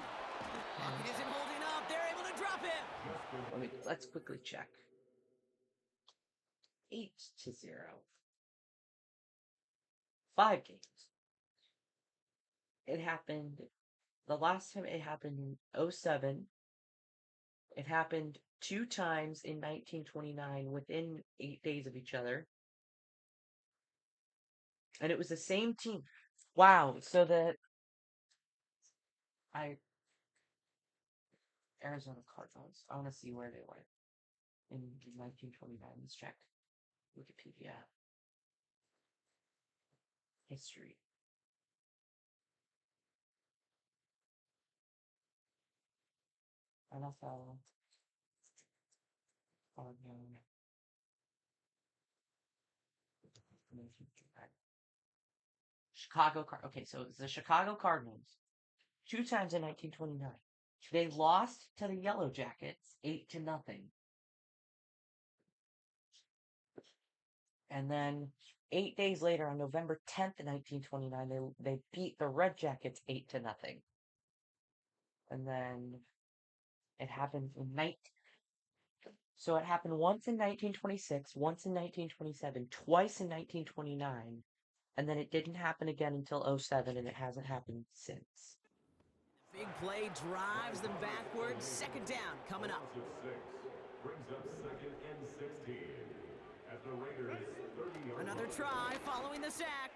Pocket isn't holding up. They're able to drop him. Let's quickly check. 8-0. 5 games. It happened. The last time it happened in 2007. It happened 2 times in 1929 within 8 days of each other. And it was the same team. Wow. So Arizona Cardinals. I want to see where they went in 1929. Let's check Wikipedia. History. NFL. Cardinals. Okay, so it's the Chicago Cardinals. 2 times in 1929. They lost to the Yellow Jackets 8-0. And then 8 days later, on November 10th, 1929, they beat the Red Jackets 8-0. And then it happened in So it happened once in 1926, once in 1927, twice in 1929, and then it didn't happen again until '07, and it hasn't happened since. Big play drives them backwards. Second down coming up. Brings up second and 16 at the Raiders' 30-yard Another try following the sack.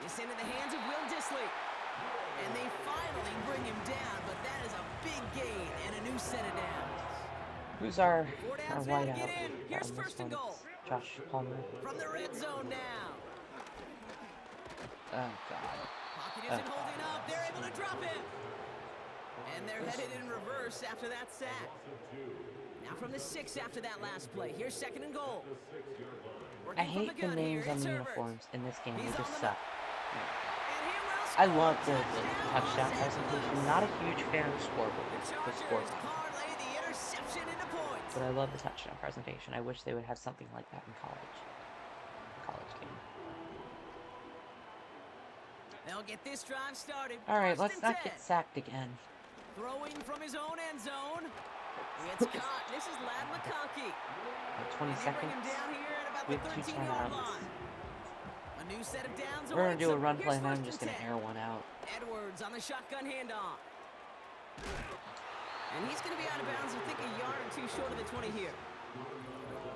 It's into the hands of Will Dissly. And they finally bring him down, but that is a big gain and a new set of downs. Who's our Four downs now to wideout? get in. Here's on this first and one? goal. Josh Palmer. From the red zone now. Oh God. Pocket isn't holding up. They're able to drop it. And they're headed in reverse after that sack. Now from the 6 after that last play. Here's second and goal. I hate the names on the uniforms in this game. They just suck. I love the touchdown presentation. Not a huge fan of the scoreboard. But I love the touchdown presentation. I wish they would have something like that in college. Game. They'll get this drive started. Alright, let's not get sacked again. Throwing from his own end zone. It's caught. This is Lad McConkey. 20 seconds. Bring him down here at about With the 2 13-yard timeouts. line. A new set of downs. We're gonna do a awaits run them. play Here's and I'm first just and gonna 10. air one out. Edwards on the shotgun handoff. And he's going to be out of bounds, I think, a yard or 2 short of the 20 here.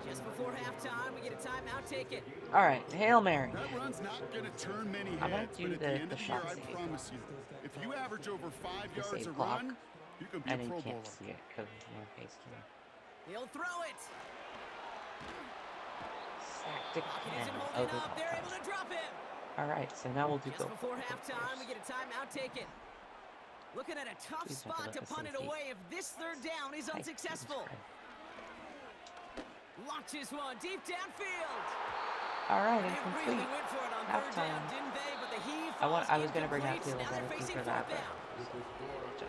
Just before halftime, we get a timeout. Take it. All right, Hail Mary. That run's not going to turn many I'm gonna heads, do but at the the end of the year, shot I save. promise you, if you average over 5 The yards a save clock. run, you can be And a you Pro can't Bowler. see it because my face cam. He'll throw it. Sacked Pocket again. isn't Oh, holding good up. They're able to drop it. All right, so now we'll do Just go. before halftime, we get a timeout. Take it. Looking at a tough Please don't spot give to up punt a it safety. away if this third down is unsuccessful. Launches one deep downfield. All right, They incomplete. really went for it on third down, Halftime. didn't they? But the heave I was gonna bring incomplete. that field Now they're goal facing for fourth that, down.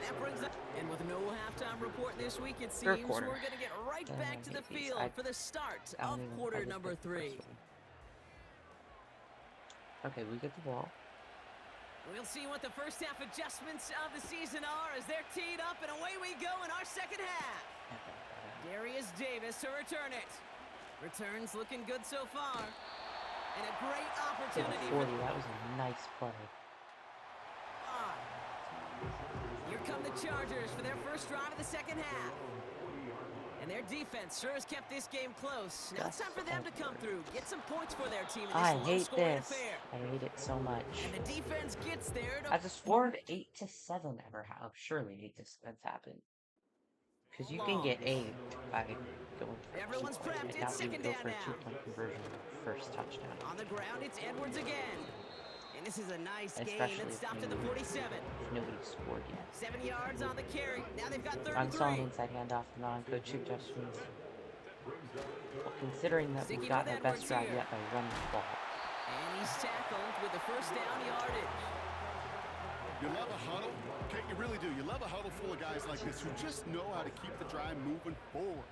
That brings up, and with no halftime report this week, it Third seems quarter. we're going to get right back to the Maybe. field I for the start don't of even- I quarter just number picked the first 3. one. Okay, we get the ball. We'll see what the first half adjustments of the season are as they're teed up, and away we go in our second half. Darius Davis to return it. Returns looking good so far. And a great To the opportunity 40. That was a nice play. Here come the Chargers for their first drive of the second half. And their defense sure has kept this game close. Now it's time for them to come through, get some points for their team in this I hate low-scoring this. affair. I hate it so much. And the defense gets there to Has a score of 8-7 ever happened? Surely 8-7's happened. Because you can get 8 by going for Everyone's a 2-point. prepped. I It's doubt you second go down for a now. 2-point conversion on the first touchdown. On the ground, it's Edwards again. And this is a nice gain Especially that if stopped at the maybe 47. Nobody scored yet. 7 yards on the carry. Now they've got third I'm and selling 3. inside handoff to non-coach suggestions. Well, considering that Sticking we've got with our best Edwards drive here. yet by running the ball. And he's tackled with the first down yardage. You love a huddle? Okay, you really do. You love a huddle full of guys like this who just know how to keep the drive moving forward.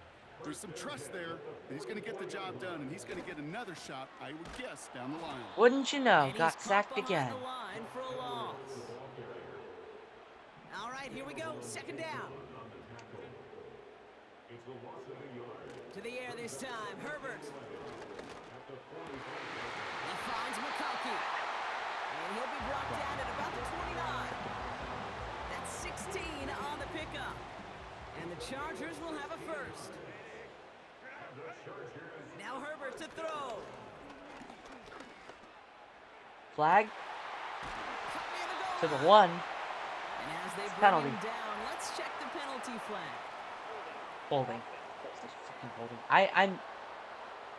There's some trust there that he's going to get the job done, and he's going to get another shot, I would guess, down the line. Wouldn't you know? And Got he's sacked caught behind again. the line for a loss. All right, here we go. Second down. To the air this time. Herbert. He finds McConkey. And he'll be brought down at about the 29. That's 16 on the pickup. And the Chargers will have a first. Now Herbert to throw. Flag Cut near to the the goal 1. line. And as they bring Penalty. him down, let's check the penalty flag. Holding. Fucking holding. I'm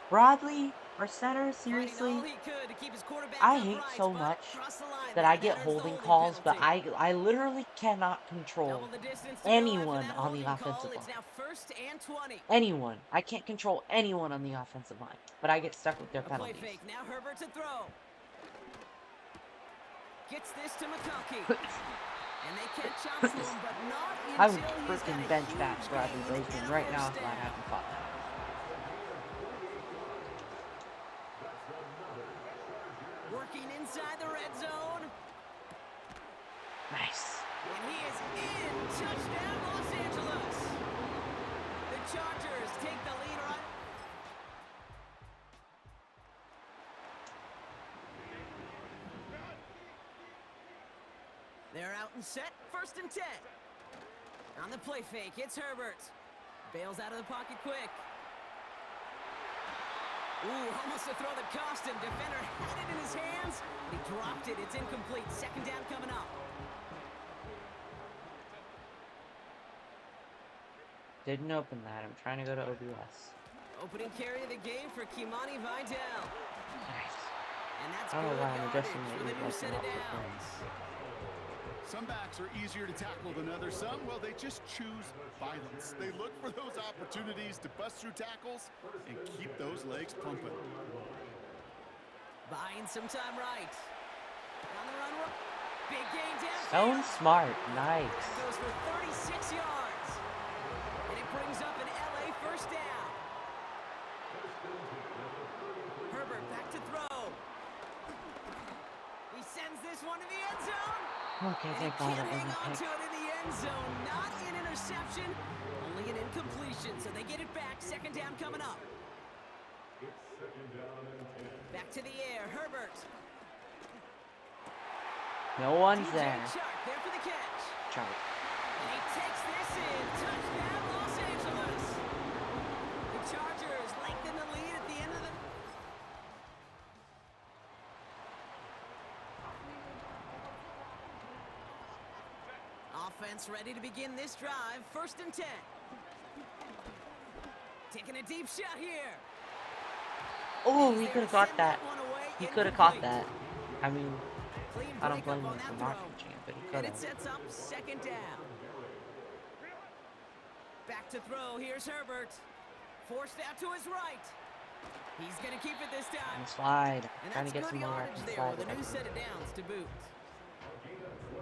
Broadly or center, Finding seriously. all he could to keep his quarterback I hate upright, so but much crossed the line that there. I get There's the holding calls, but penalty. I literally cannot control Double the distance to go anyone after that on the holding call. offensive It's line. now first and 20. Anyone. I can't control anyone on the offensive line, but I get stuck with their A play penalties. fake. Now Herbert to throw. Gets this to McConkey. And they catch on to him, but not I until would he's got freaking a bench huge back Bradley gain and Bozeman a right now first if I down. haven't fought that. Working inside the red zone. Nice. And he is in. Touchdown, Los Angeles. The Chargers take the lead right. They're out and set. 1st and 10. On the play fake, it's Herbert. Bails out of the pocket quick. Ooh, almost a throw that cost him. Defender had it in his hands. He dropped it. It's incomplete. 2nd down coming up. Didn't open that. I'm trying to go to OBS. Opening carry of the game for Kimani Vidal. Nice. And that's I don't know good why I'm yardage adjusting for the it new like set an of opposite downs. Some backs are easier to tackle than others. Some, well, they just choose violence. They look for those opportunities to bust through tackles and keep those legs pumping. Buying some time right. On the run. Big game So down. smart. Nice. Goes for 36 yards. And it brings up an LA 1st down. Herbert back to throw. He sends this one to the end zone. Okay, And he thank God can't that hang wasn't on to picked. it in the end zone. Not an interception, only an incompletion. So they get it back. 2nd down coming up. It's 2nd down and 10. Back to the air. Herbert. No one's DJ there. Chark there for the catch. Chart. And he takes this in. Touchdown, Los Angeles. The Chargers lengthen the lead at the end of the... Offense ready to begin this drive. 1st and 10. Taking a deep shot here. Oh, He's he there could to have caught send that. one away. He could have caught Incomplete. that. I mean, Clean I don't breakup blame on him for that not throw. catching it, but he And could it have. sets up 2nd down. Back to throw. Here's Herbert. Forced out to his right. He's going to keep it this time. And slide. And Trying that's to get good some more yardage reps and there slide. with a new set of downs to boot.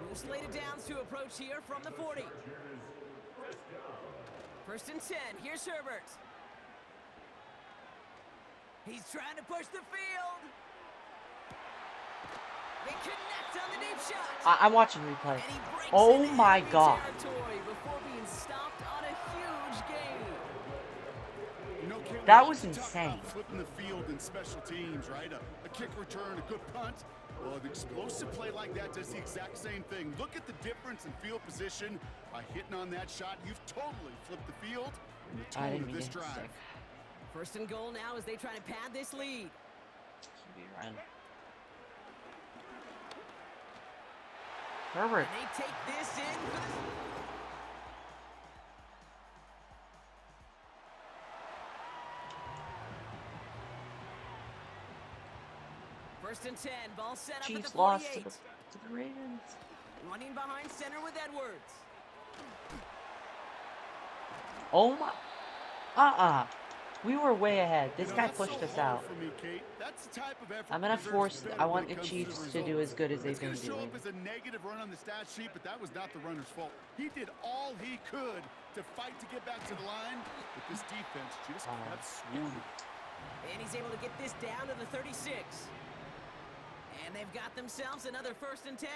New slate of downs to approach here from the 40. 1st and 10. Here's Herbert. He's trying to push the field. They connect on the deep shot. I'm watching replay. And he breaks Oh into my enemy God. territory before being stopped on a huge gain. You know, Caleb, That was you talk insane. about flipping the field in special teams, right? A kick return, a good punt. Well, an explosive play like that does the exact same thing. Look at the difference in field position. By hitting on that shot, you've totally flipped the field and the I tone didn't of mean this to drive. stick. 1st and goal now as they try to pad this lead. QB run. Herbert. And they take this in for the... First and 10, ball set up at the Chiefs 48. lost to the Ravens. Running behind center with Edwards. Oh my. We were way ahead. This You know, guy that's so pushed us hard out. for me, Kate. That's the type of effort I'm gonna deserves force. better I when want it the comes Chiefs the to do results. as good as they've It's been gonna show doing. up as a negative run on the stat sheet, but that was not the runner's fault. He did all he could to fight to get back to the line, but this defense just kept swooning. And he's able to get this down to the 36. And they've got themselves another 1st and 10.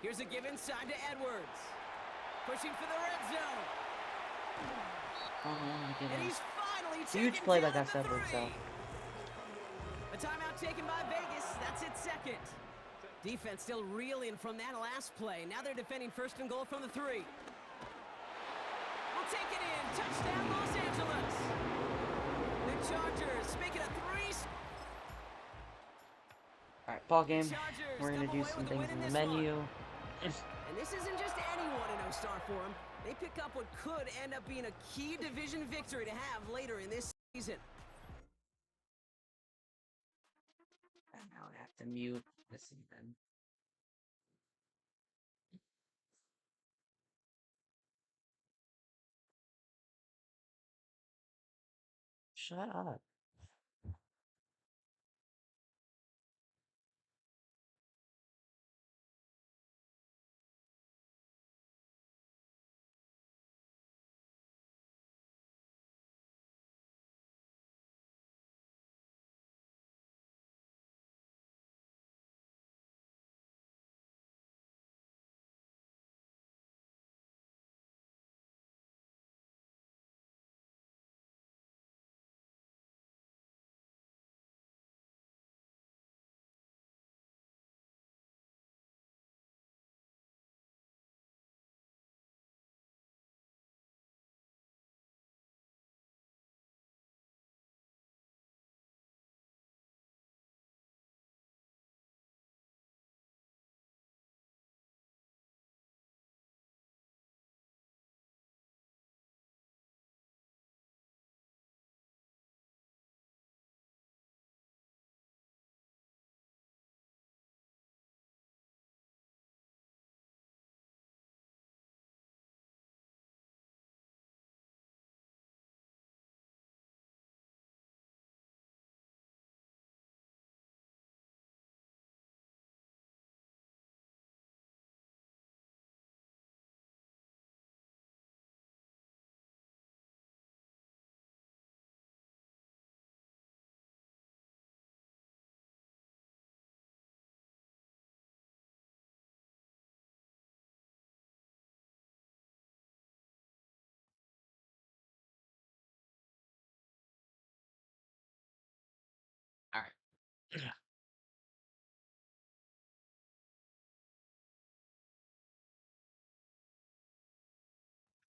Here's a give inside to Edwards. Pushing for the red zone. Oh my And goodness. he's finally Huge taken play down by at Gus the Edwards, 3. though. A timeout taken by Vegas. That's its 2nd. Defense still reeling from that last play. Now they're defending 1st and goal from the 3. We'll take it in. Touchdown, Los Angeles. The Chargers make it a 3. Alright, ball game. Chargers We're gonna come do away some with a things win in the this one. menu. And this isn't just any 1-0 start for them. They pick up what could end up being a key division victory to have later in this season. And now I have to mute this even. Shut up.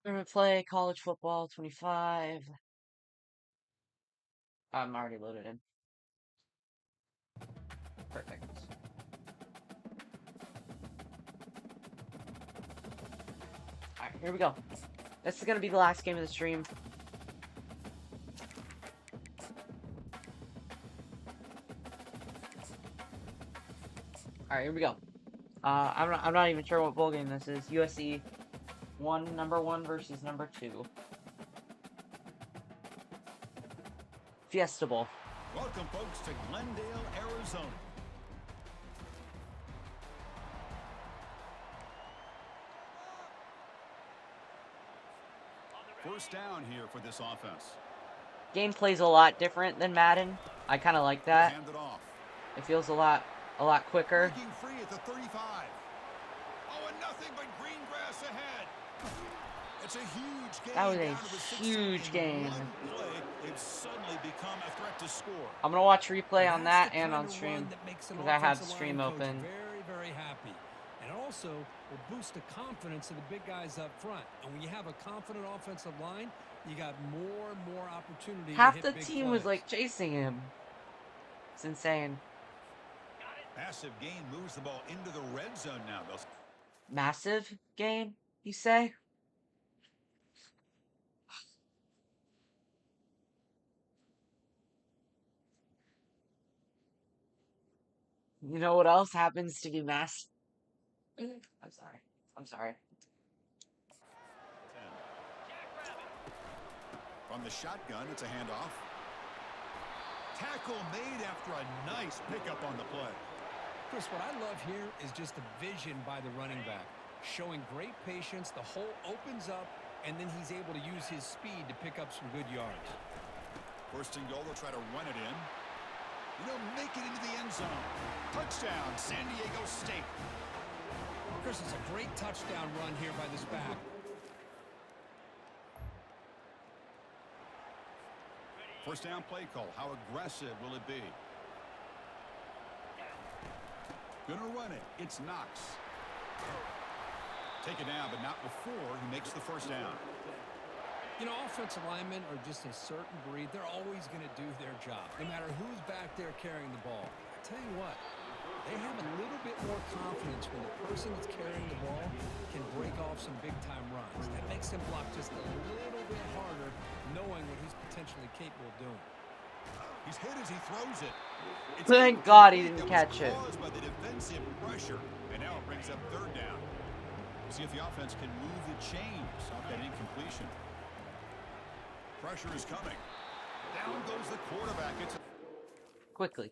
We're gonna play college football 25. I'm already loaded in. Perfect. Alright, here we go. This is gonna be the last game of the stream. Alright, here we go. I'm not even sure what bowl game this is. USC number 1 versus number 2. Fiesta Bowl. Welcome, folks, to Glendale, Arizona. First down here for this offense. Gameplay's a lot different than Madden. I kind of like that. Hand it off. It feels a lot quicker. Breaking free at the 35. Oh, and nothing but green grass ahead. It's a huge game. That was a huge game. They've suddenly become a threat to score. I'm gonna watch replay on that the and kind on of stream run that makes an because I have offensive stream line coach open. Very, very happy. And also will boost the confidence of the big guys up front. And when you have a confident offensive line, you got more and more opportunity. Half to the hit big team plays. was like chasing him. It's insane. Massive gain moves the ball into the red zone now. Massive gain, you say? You know what else happens to be mass? I'm sorry. I'm sorry. From the shotgun, it's a handoff. Tackle made after a nice pickup on the play. Chris, what I love here is just the vision by the running back. Showing great patience, the hole opens up, and then he's able to use his speed to pick up some good yards. First and goal, they'll try to run it in. You know, make it into the end zone. Touchdown, San Diego State. Chris, it's a great touchdown run here by this back. First down play call. How aggressive will it be? Gonna run it. It's Knox. Take it down, but not before he makes the first down. You know, offensive linemen are just a certain breed. They're always going to do their job, no matter who's back there carrying the ball. I tell you what, they have a little bit more confidence when the person that's carrying the ball can break off some big-time runs. That makes them block just a little bit harder, knowing what he's potentially capable of doing. He's hit as he throws it. Thank God he didn't catch it. Caused by the defensive pressure, and now it brings up third down. We'll see if the offense can move the chains off that incompletion. Pressure is coming. Down goes the quarterback. It's Quickly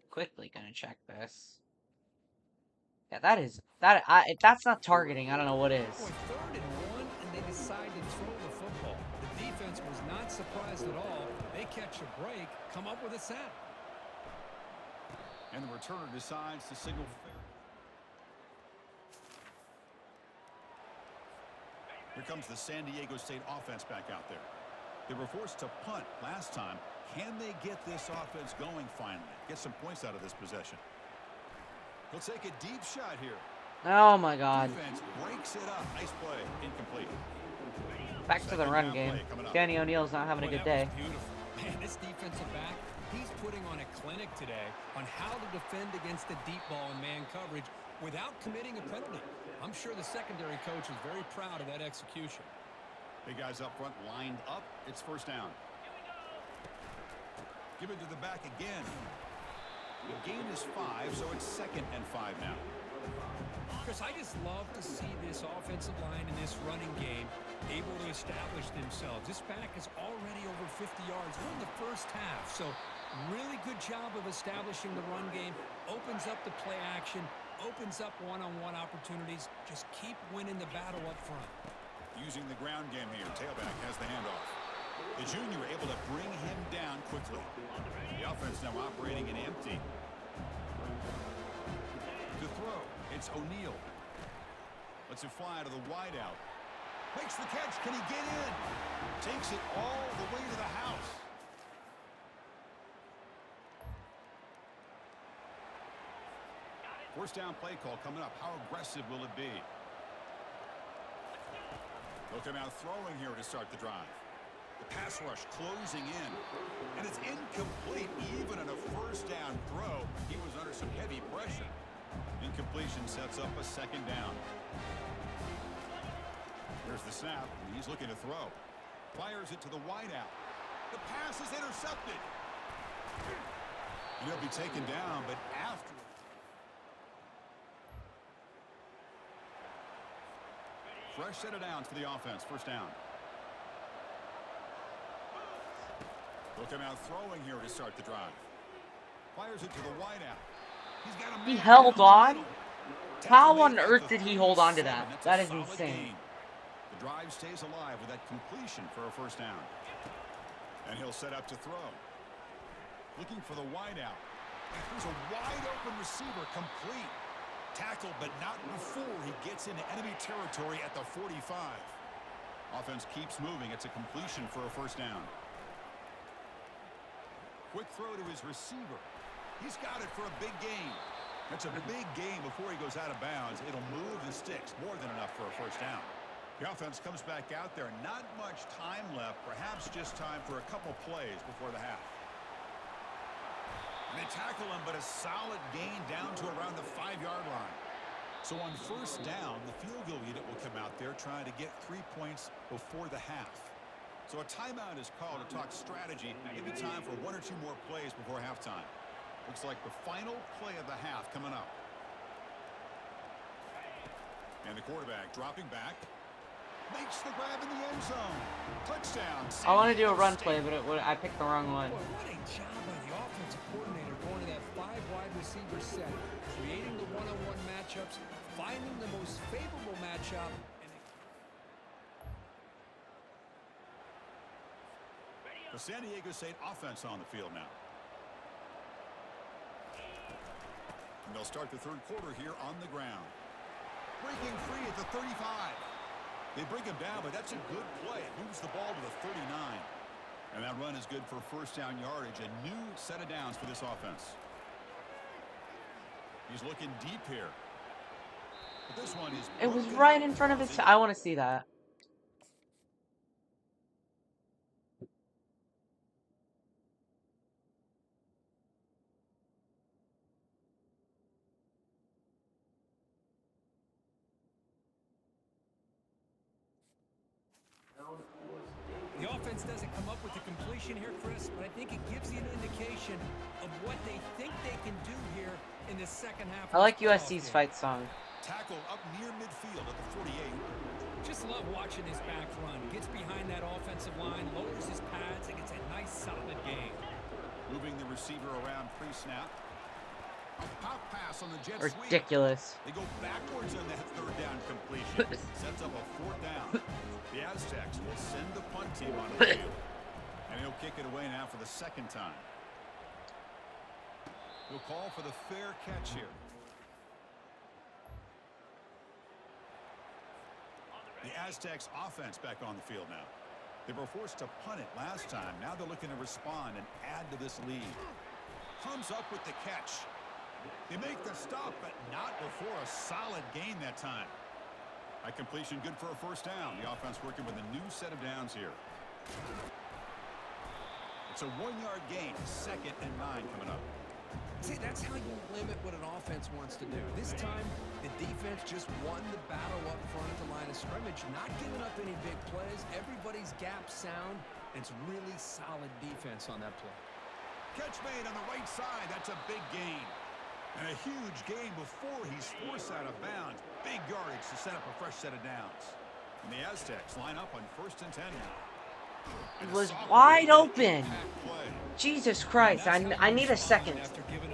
gonna check this. Yeah, if that's not targeting, I don't know what is. Boy, 3rd and 1, and they decide to throw the football. The defense was not surprised at all. They catch a break, come up with a sack. And the returner decides to signal fair. Here comes the San Diego State offense back out there. They were forced to punt last time. Can they get this offense going finally? Get some points out of this possession. He'll take a deep shot here. Oh my God. Defense breaks it up. Nice play. Incomplete. Back to the run game. Danny O'Neal's not having a good day. Beautiful. Man, this defensive back, he's putting on a clinic today on how to defend against the deep ball and man coverage without committing a penalty. I'm sure the secondary coach is very proud of that execution. Big guys up front lined up. It's first down. Give it to the back again. The gain is 5, so it's 2nd and 5 now. Chris, I just love to see this offensive line in this running game able to establish themselves. This back is already over 50 yards in the first half. So really good job of establishing the run game. Opens up the play action. Opens up one-on-one opportunities. Just keep winning the battle up front. Using the ground game here. Tailback has the handoff. The junior able to bring him down quickly. The offense now operating in empty. To throw, it's O'Neal. Lets it fly to the wideout. Makes the catch. Can he get in? Takes it all the way to the house. First down play call coming up. How aggressive will it be? Look him out throwing here to start the drive. The pass rush closing in. And it's incomplete even on a first down throw. He was under some heavy pressure. Incompletion sets up a second down. Here's the snap. He's looking to throw. Fires it to the wideout. The pass is intercepted. And he'll be taken down, but after. Fresh set of downs for the offense. First down. Look him out throwing here to start the drive. Fires it to the wideout. He's got a He man held down the on? middle. How Tackle on made at earth the did he hold on to 37. that? That's That a is solid insane. gain. The drive stays alive with that completion for a first down. And he'll set up to throw. Looking for the wideout. There's a wide open receiver, complete. Tackled, but not before he gets into enemy territory at the 45. Offense keeps moving. It's a completion for a first down. Quick throw to his receiver. He's got it for a big gain. That's a big gain before he goes out of bounds. It'll move the sticks, more than enough for a first down. The offense comes back out there. Not much time left. Perhaps just time for a couple plays before the half. And they tackle him, but a solid gain down to around the 5-yard line. So on first down, the field goal unit will come out there trying to get 3 points before the half. So a timeout is called to talk strategy. Maybe time for 1 or 2 more plays before halftime. Looks like the final play of the half coming up. And the quarterback dropping back. Makes the grab in the end zone. Touchdown. I want to do a run play, but I picked the wrong one. Boy, what a job by the offensive coordinator going to that 5-wide receiver set, creating the one-on-one matchups, finding the most favorable matchup. The San Diego State offense on the field now. And they'll start the third quarter here on the ground. Breaking free at the 35. They bring him down, but that's a good play. It moves the ball to the 39. And that run is good for first down yardage. A new set of downs for this offense. He's looking deep here. But this one is... It was right in front of his... I want to see that. The offense doesn't come up with the completion here, Chris, but I think it gives you an indication of what they think they can do here in the second half. I like USC's fight song. Tackled up near midfield at the 48. Just love watching this back run. Gets behind that offensive line, lowers his pads, and gets a nice solid gain. Moving the receiver around pre-snap. A pop pass on the jet sweep. Ridiculous. They go backwards on that third down completion. Sets up a fourth down. The Aztecs will send the punt team on the field. And he'll kick it away now for the second time. He'll call for the fair catch here. The Aztecs offense back on the field now. They were forced to punt it last time. Now they're looking to respond and add to this lead. Comes up with the catch. They make the stop, but not before a solid gain that time. That completion good for a first down. The offense working with a new set of downs here. It's a 1-yard gain. 2nd and 9 coming up. See, that's how you limit what an offense wants to do. This time, the defense just won the battle up front at the line of scrimmage, not giving up any big plays. Everybody's gap sound, and it's really solid defense on that play. Catch made on the right side. That's a big gain. And a huge gain before he's forced out of bounds. Big yardage to set up a fresh set of downs. And the Aztecs line up on 1st and 10 now. It was wide open. Jesus Christ, I need a second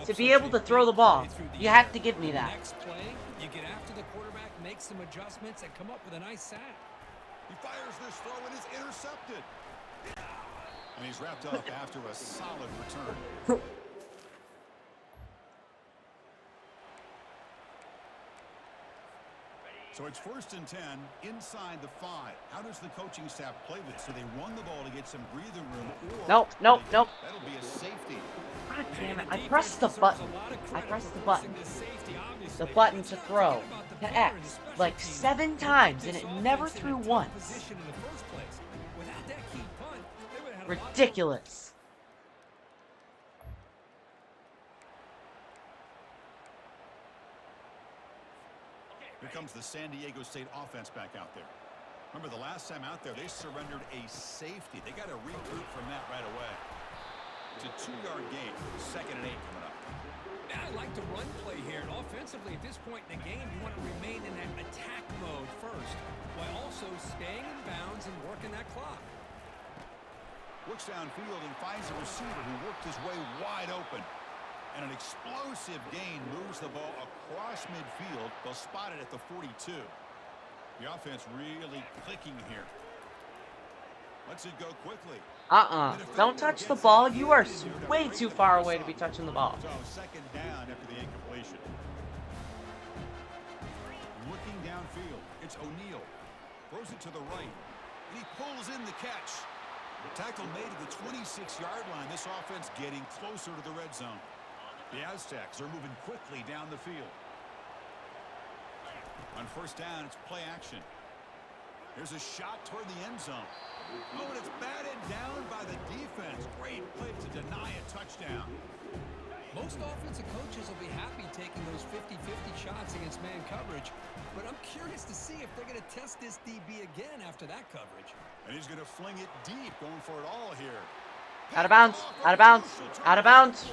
to be able to throw the ball. You have to give me that. Next play, you get after the quarterback, make some adjustments, and come up with a nice sack. He fires this throw and is intercepted. And he's wrapped up after a solid return. So it's 1st and 10 inside the 5. How does the coaching staff play this? Do they run the ball to get some breathing room, or Nope, nope, nope. that'll be a safety? God damn it! And the I defense pressed the deserves button. a lot of I credit pressed for the button. forcing this safety, obviously. The button Let's to not throw forget about the to player and the X special like teams 7 who put times, and this it never offense in a threw tough once. position in the first place. Without that key punt, they would have had a lot more. Ridiculous. Here comes the San Diego State offense back out there. Remember, the last time out there, they surrendered a safety. They got to regroup from that right away. It's a 2-yard gain. 2nd and 8 coming up. Yeah, I like the run play here. And offensively, at this point in the game, you want to remain in that attack mode first, while also staying in bounds and working that clock. Looks downfield and finds a receiver who worked his way wide open. And an explosive gain moves the ball across midfield. They'll spot it at the 42. The offense really clicking here. Lets it go quickly. Don't touch the ball. You are way too far away to be touching the ball. So 2nd down after the incompletion. Looking downfield. It's O'Neal. Throws it to the right. And he pulls in the catch. Tackle made at the 26-yard line. This offense getting closer to the red zone. The Aztecs are moving quickly down the field. On 1st down, it's play action. There's a shot toward the end zone. Oh, and it's batted down by the defense. Great play to deny a touchdown. Most offensive coaches will be happy taking those 50-50 shots against man coverage, but I'm curious to see if they're going to test this DB again after that coverage. And he's going to fling it deep, going for it all here. Out of bounds. Out of bounds. Out of bounds.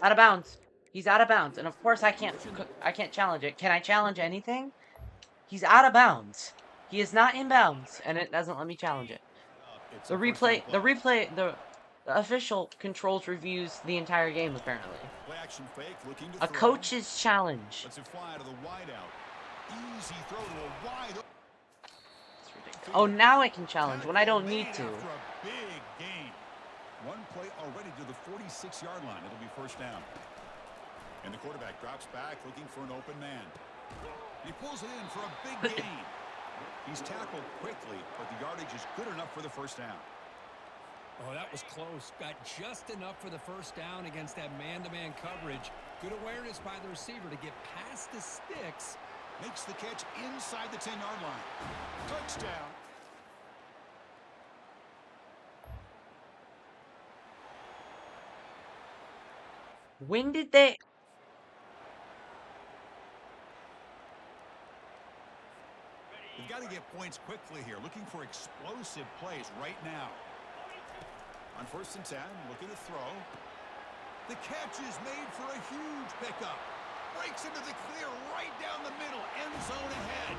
Out of bounds. He's out of bounds, and of course I can't challenge it. Can I challenge anything? He's out of bounds. He is not in bounds, and it doesn't let me challenge it. The official controls reviews the entire game apparently. Play action fake, looking to A throw. coach's challenge. Lets it fly to the wide out. Easy throw to a wide. Oh, now I can challenge when I don't need to. After a big gain. One play already to the 46-yard line. It'll be 1st down. And the quarterback drops back, looking for an open man. He pulls it in for a big gain. He's tackled quickly, but the yardage is good enough for the 1st down. Oh, that was close. Got just enough for the 1st down against that man-to-man coverage. Good awareness by the receiver to get past the sticks. Makes the catch inside the 10-yard line. Touchdown. When did they... We've got to get points quickly here. Looking for explosive plays right now. On 1st and 10, looking to throw. The catch is made for a huge pickup. Breaks into the clear right down the middle. End zone ahead.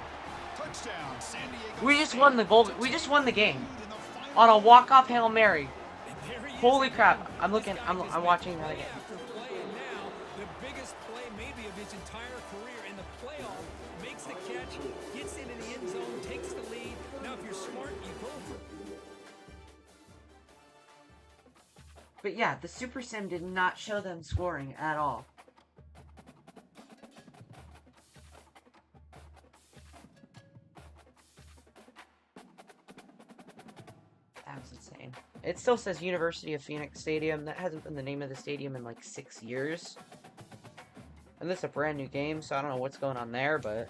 Touchdown, San Diego. We just won the goal. We just won the game on a walk-off Hail Mary. Holy crap! I'm watching that again. After playing now, the biggest play maybe of his entire career in the playoff. Makes the catch, gets into the end zone, takes the lead. Now, if you're smart, you go for it. But yeah, the Super Sim did not show them scoring at all. That was insane. It still says University of Phoenix Stadium. That hasn't been the name of the stadium in like 6 years. And this is a brand new game, so I don't know what's going on there, but...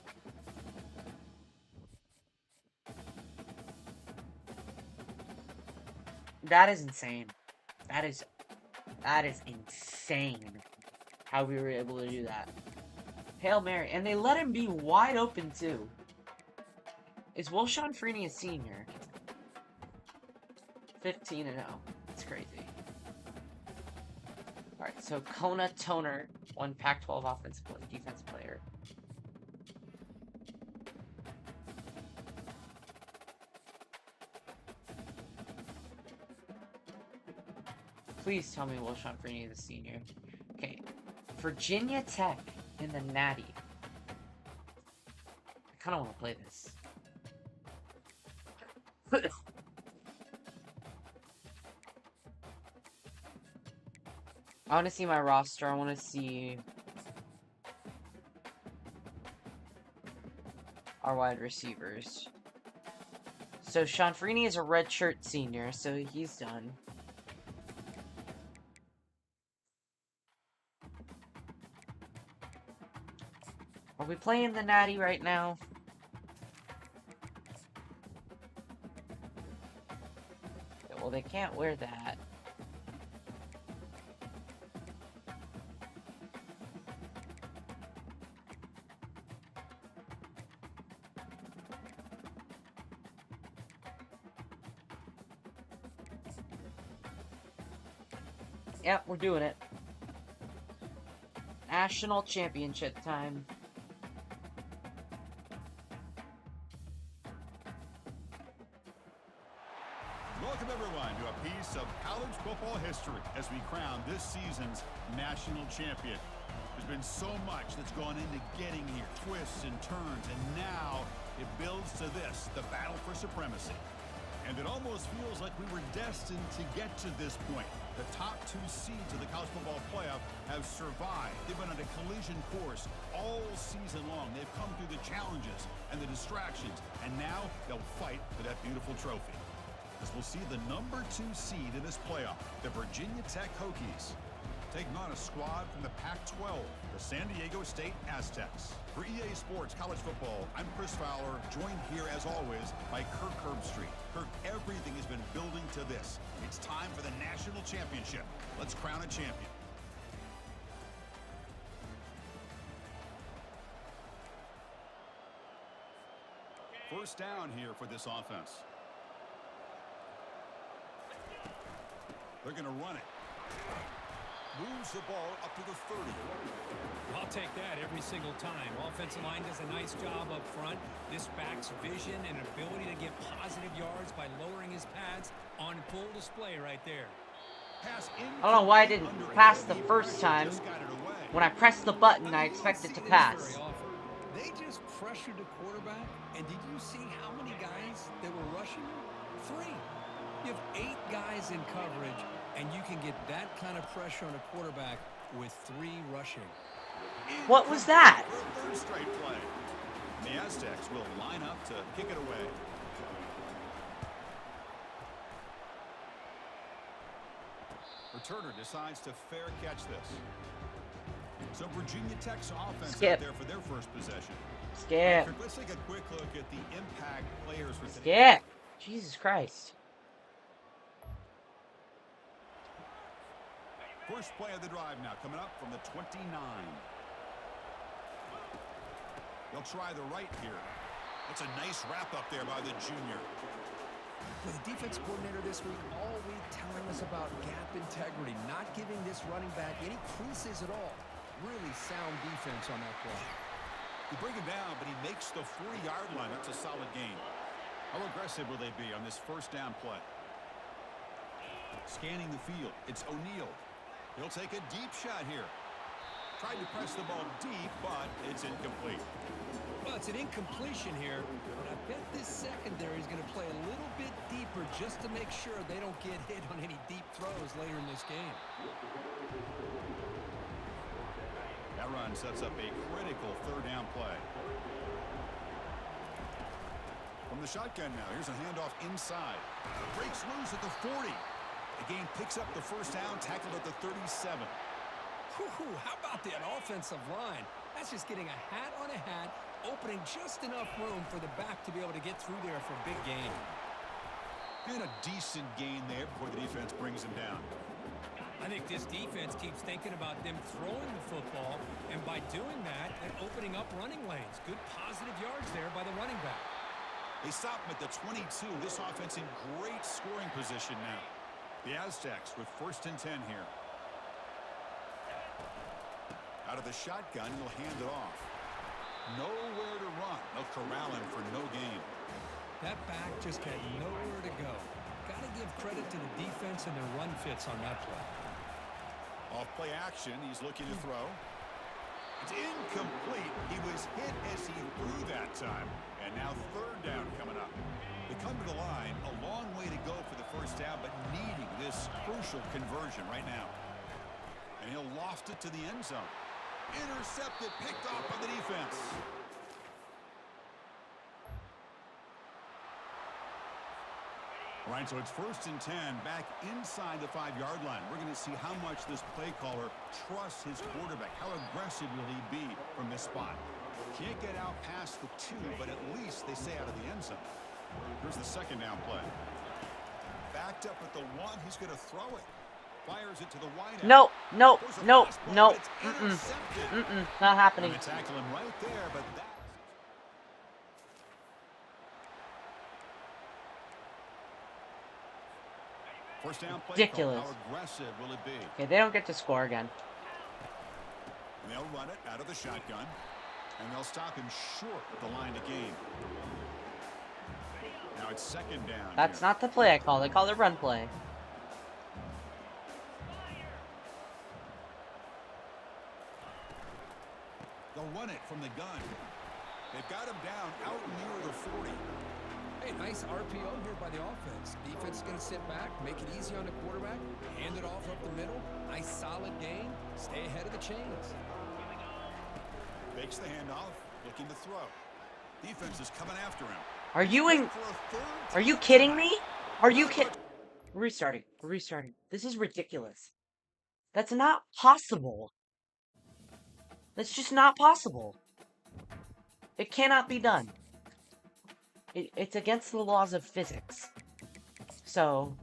That is insane. That is insane how we were able to do that. Hail Mary. And they let him be wide open, too. Is Wilshon Freeney a senior? 15-0. It's crazy. Alright, so Kona Toner, one Pac-12 offensive defensive player. Please tell me Wilshon Freeney is a senior. Okay. Virginia Tech in the Natty. I kind of want to play this. I want to see my roster. I our wide receivers. So Chanfrini is a redshirt senior, so he's done. Are we playing the natty right now? Well, they can't wear that. Yep, we're doing it. National championship time. Welcome everyone to a piece of college football history as we crown this season's national champion. There's been so much that's gone into getting here, twists and turns, and now it builds to this, the battle for supremacy. And it almost feels like we were destined to get to this point. The top 2 seeds of the college football playoff have survived. They've been on a collision course all season long. They've come through the challenges and the distractions, and now they'll fight for that beautiful trophy. As we'll see the number 2 seed in this playoff, the Virginia Tech Hokies, taking on a squad from the Pac-12, the San Diego State Aztecs. For EA Sports College Football, I'm Chris Fowler, joined here as always by Kirk Herbstreit. Kirk, everything has been building to this. It's time for the national championship. Let's crown a champion. First down here for this offense. They're going to run it. Moves the ball up to the 30. I'll take that every single time. Offensive line does a nice job up front. This back's vision and ability to get positive yards by lowering his pads on full display right there. I don't know why I didn't pass the first time. When I pressed the button, I expected to pass. They just pressured the quarterback, and did you see how many guys that were rushing him? 3. You have 8 guys in coverage, and you can get that kind of pressure on a quarterback with 3 rushing. What was that? For a third straight play. The Aztecs will line up to kick it away. Returner decides to fair catch this. So Virginia Tech's offense out there for their first possession. Skip. Let's take a quick look at the impact players for Skip. today. Jesus Christ. First play of the drive now, coming up from the 29. They'll try the right here. That's a nice wrap up there by the junior. With the defense coordinator this week, all week telling us about gap integrity, not giving this running back any creases at all. Really sound defense on that play. They bring him down, but he makes the 40-yard line. That's a solid gain. How aggressive will they be on this first down play? Scanning the field, it's O'Neal. He'll take a deep shot here. Tried to press the ball deep, but it's incomplete. Well, it's an incompletion here, but I bet this secondary is going to play a little bit deeper just to make sure they don't get hit on any deep throws later in this game. That run sets up a critical third down play. From the shotgun now, here's a handoff inside. Breaks loose at the 40. The game picks up the first down, tackled at the 37. How about that offensive line? That's just getting a hat on a hat, opening just enough room for the back to be able to get through there for a big gain. And a decent gain there before the defense brings him down. I think this defense keeps thinking about them throwing the football, and by doing that, they're opening up running lanes. Good positive yards there by the running back. They stop him at the 22. This offense in great scoring position now. The Aztecs with 1st and 10 here. Out of the shotgun, he'll hand it off. Nowhere to run. They'll corral him for no gain. That back just had nowhere to go. Got to give credit to the defense and their run fits on that play. Off play action, he's looking to throw. It's incomplete. He was hit as he threw that time. And now third down coming up. They come to the line, a long way to go for the first down, but needing this crucial conversion right now. And he'll loft it to the end zone. Intercepted, picked off by the defense. All right, so it's 1st and 10, back inside the 5-yard line. We're going to see how much this play caller trusts his quarterback. How aggressive will he be from this spot? Can't get out past the 2, but at least they stay out of the end zone. Here's the 2nd down play. Backed up at the 1, he's going to throw it. Fires it to the wide out. No, no, There's a no, fastball, no. but it's intercepted. Not happening. Gonna tackle him right there, but that... First down play Ridiculous. call. How aggressive will it be? Okay, they don't get to score again. And they'll run it out of the shotgun. And they'll stop him short of the line to gain. Now it's 2nd down. That's here. not the play I call. They call it run play. They'll run it from the gun. They've got him down out near the 40. Hey, nice RPO here by the offense. Defense is going to sit back, make it easy on the quarterback, hand it off up the middle. Nice solid gain. Stay ahead of the chains. Fakes the handoff, looking to throw. Defense is coming after him. Are you in? For a third Are you kidding me? Are you kidding? Restarting. Restarting. This is ridiculous. That's not possible. That's just not possible. It cannot be done. It's against the laws of physics. So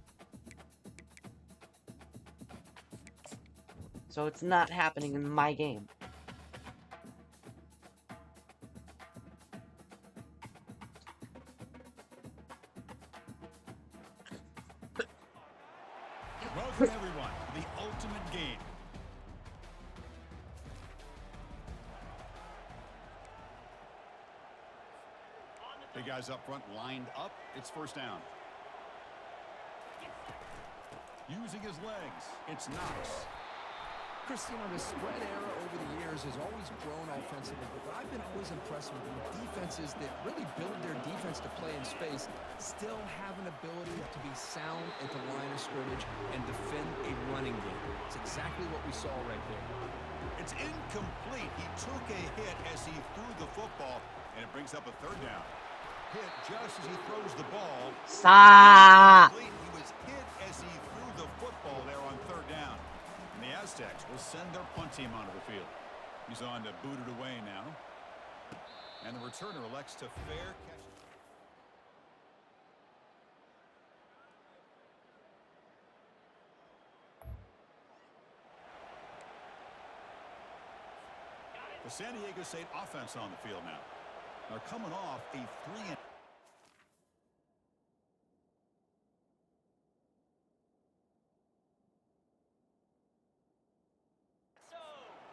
it's not happening in my game. Welcome everyone, the ultimate game. Big guys up front lined up. It's 1st down. Using his legs, it's Knox. Chris, you know, the spread era over the years has always grown offensively, but what I've been always impressed with defenses that really build their defense to play in space still have an ability to be sound at the line of scrimmage and defend a running game. It's exactly what we saw right there. It's incomplete. He took a hit as he threw the football, and it brings up a 3rd down. Hit just as he throws the ball. Stop! He was hit as he threw the football there on 3rd down. And the Aztecs will send their punt team onto the field. He's on to boot it away now. And the returner elects to fair catch. The San Diego State offense on the field now. They're coming off a 3-and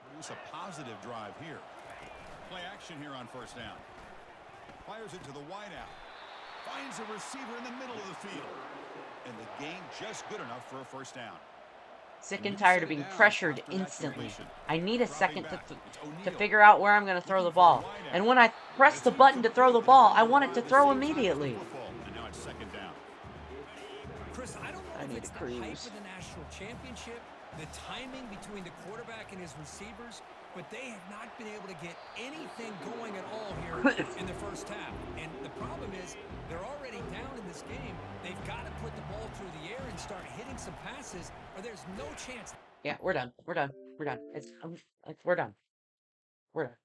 produce a positive drive here. Play action here on 1st down. Fires it to the wideout. Finds a receiver in the middle of the field. And the gain just good enough for a 1st down. Sick and tired of being pressured instantly. I need a second to figure out where I'm going to throw the ball. And when I press the button to throw the ball, I want it to throw immediately. And now it's 2nd down. Chris, I don't know if it's the hype of the national championship, the timing between the quarterback and his receivers, but they have not been able to get anything going at all here in the 1st half. And the problem is they're already down in this game. They've got to put the ball through the air and start hitting some passes, or there's no chance. Yeah, we're done. We're done. We're done. We're done. We're done.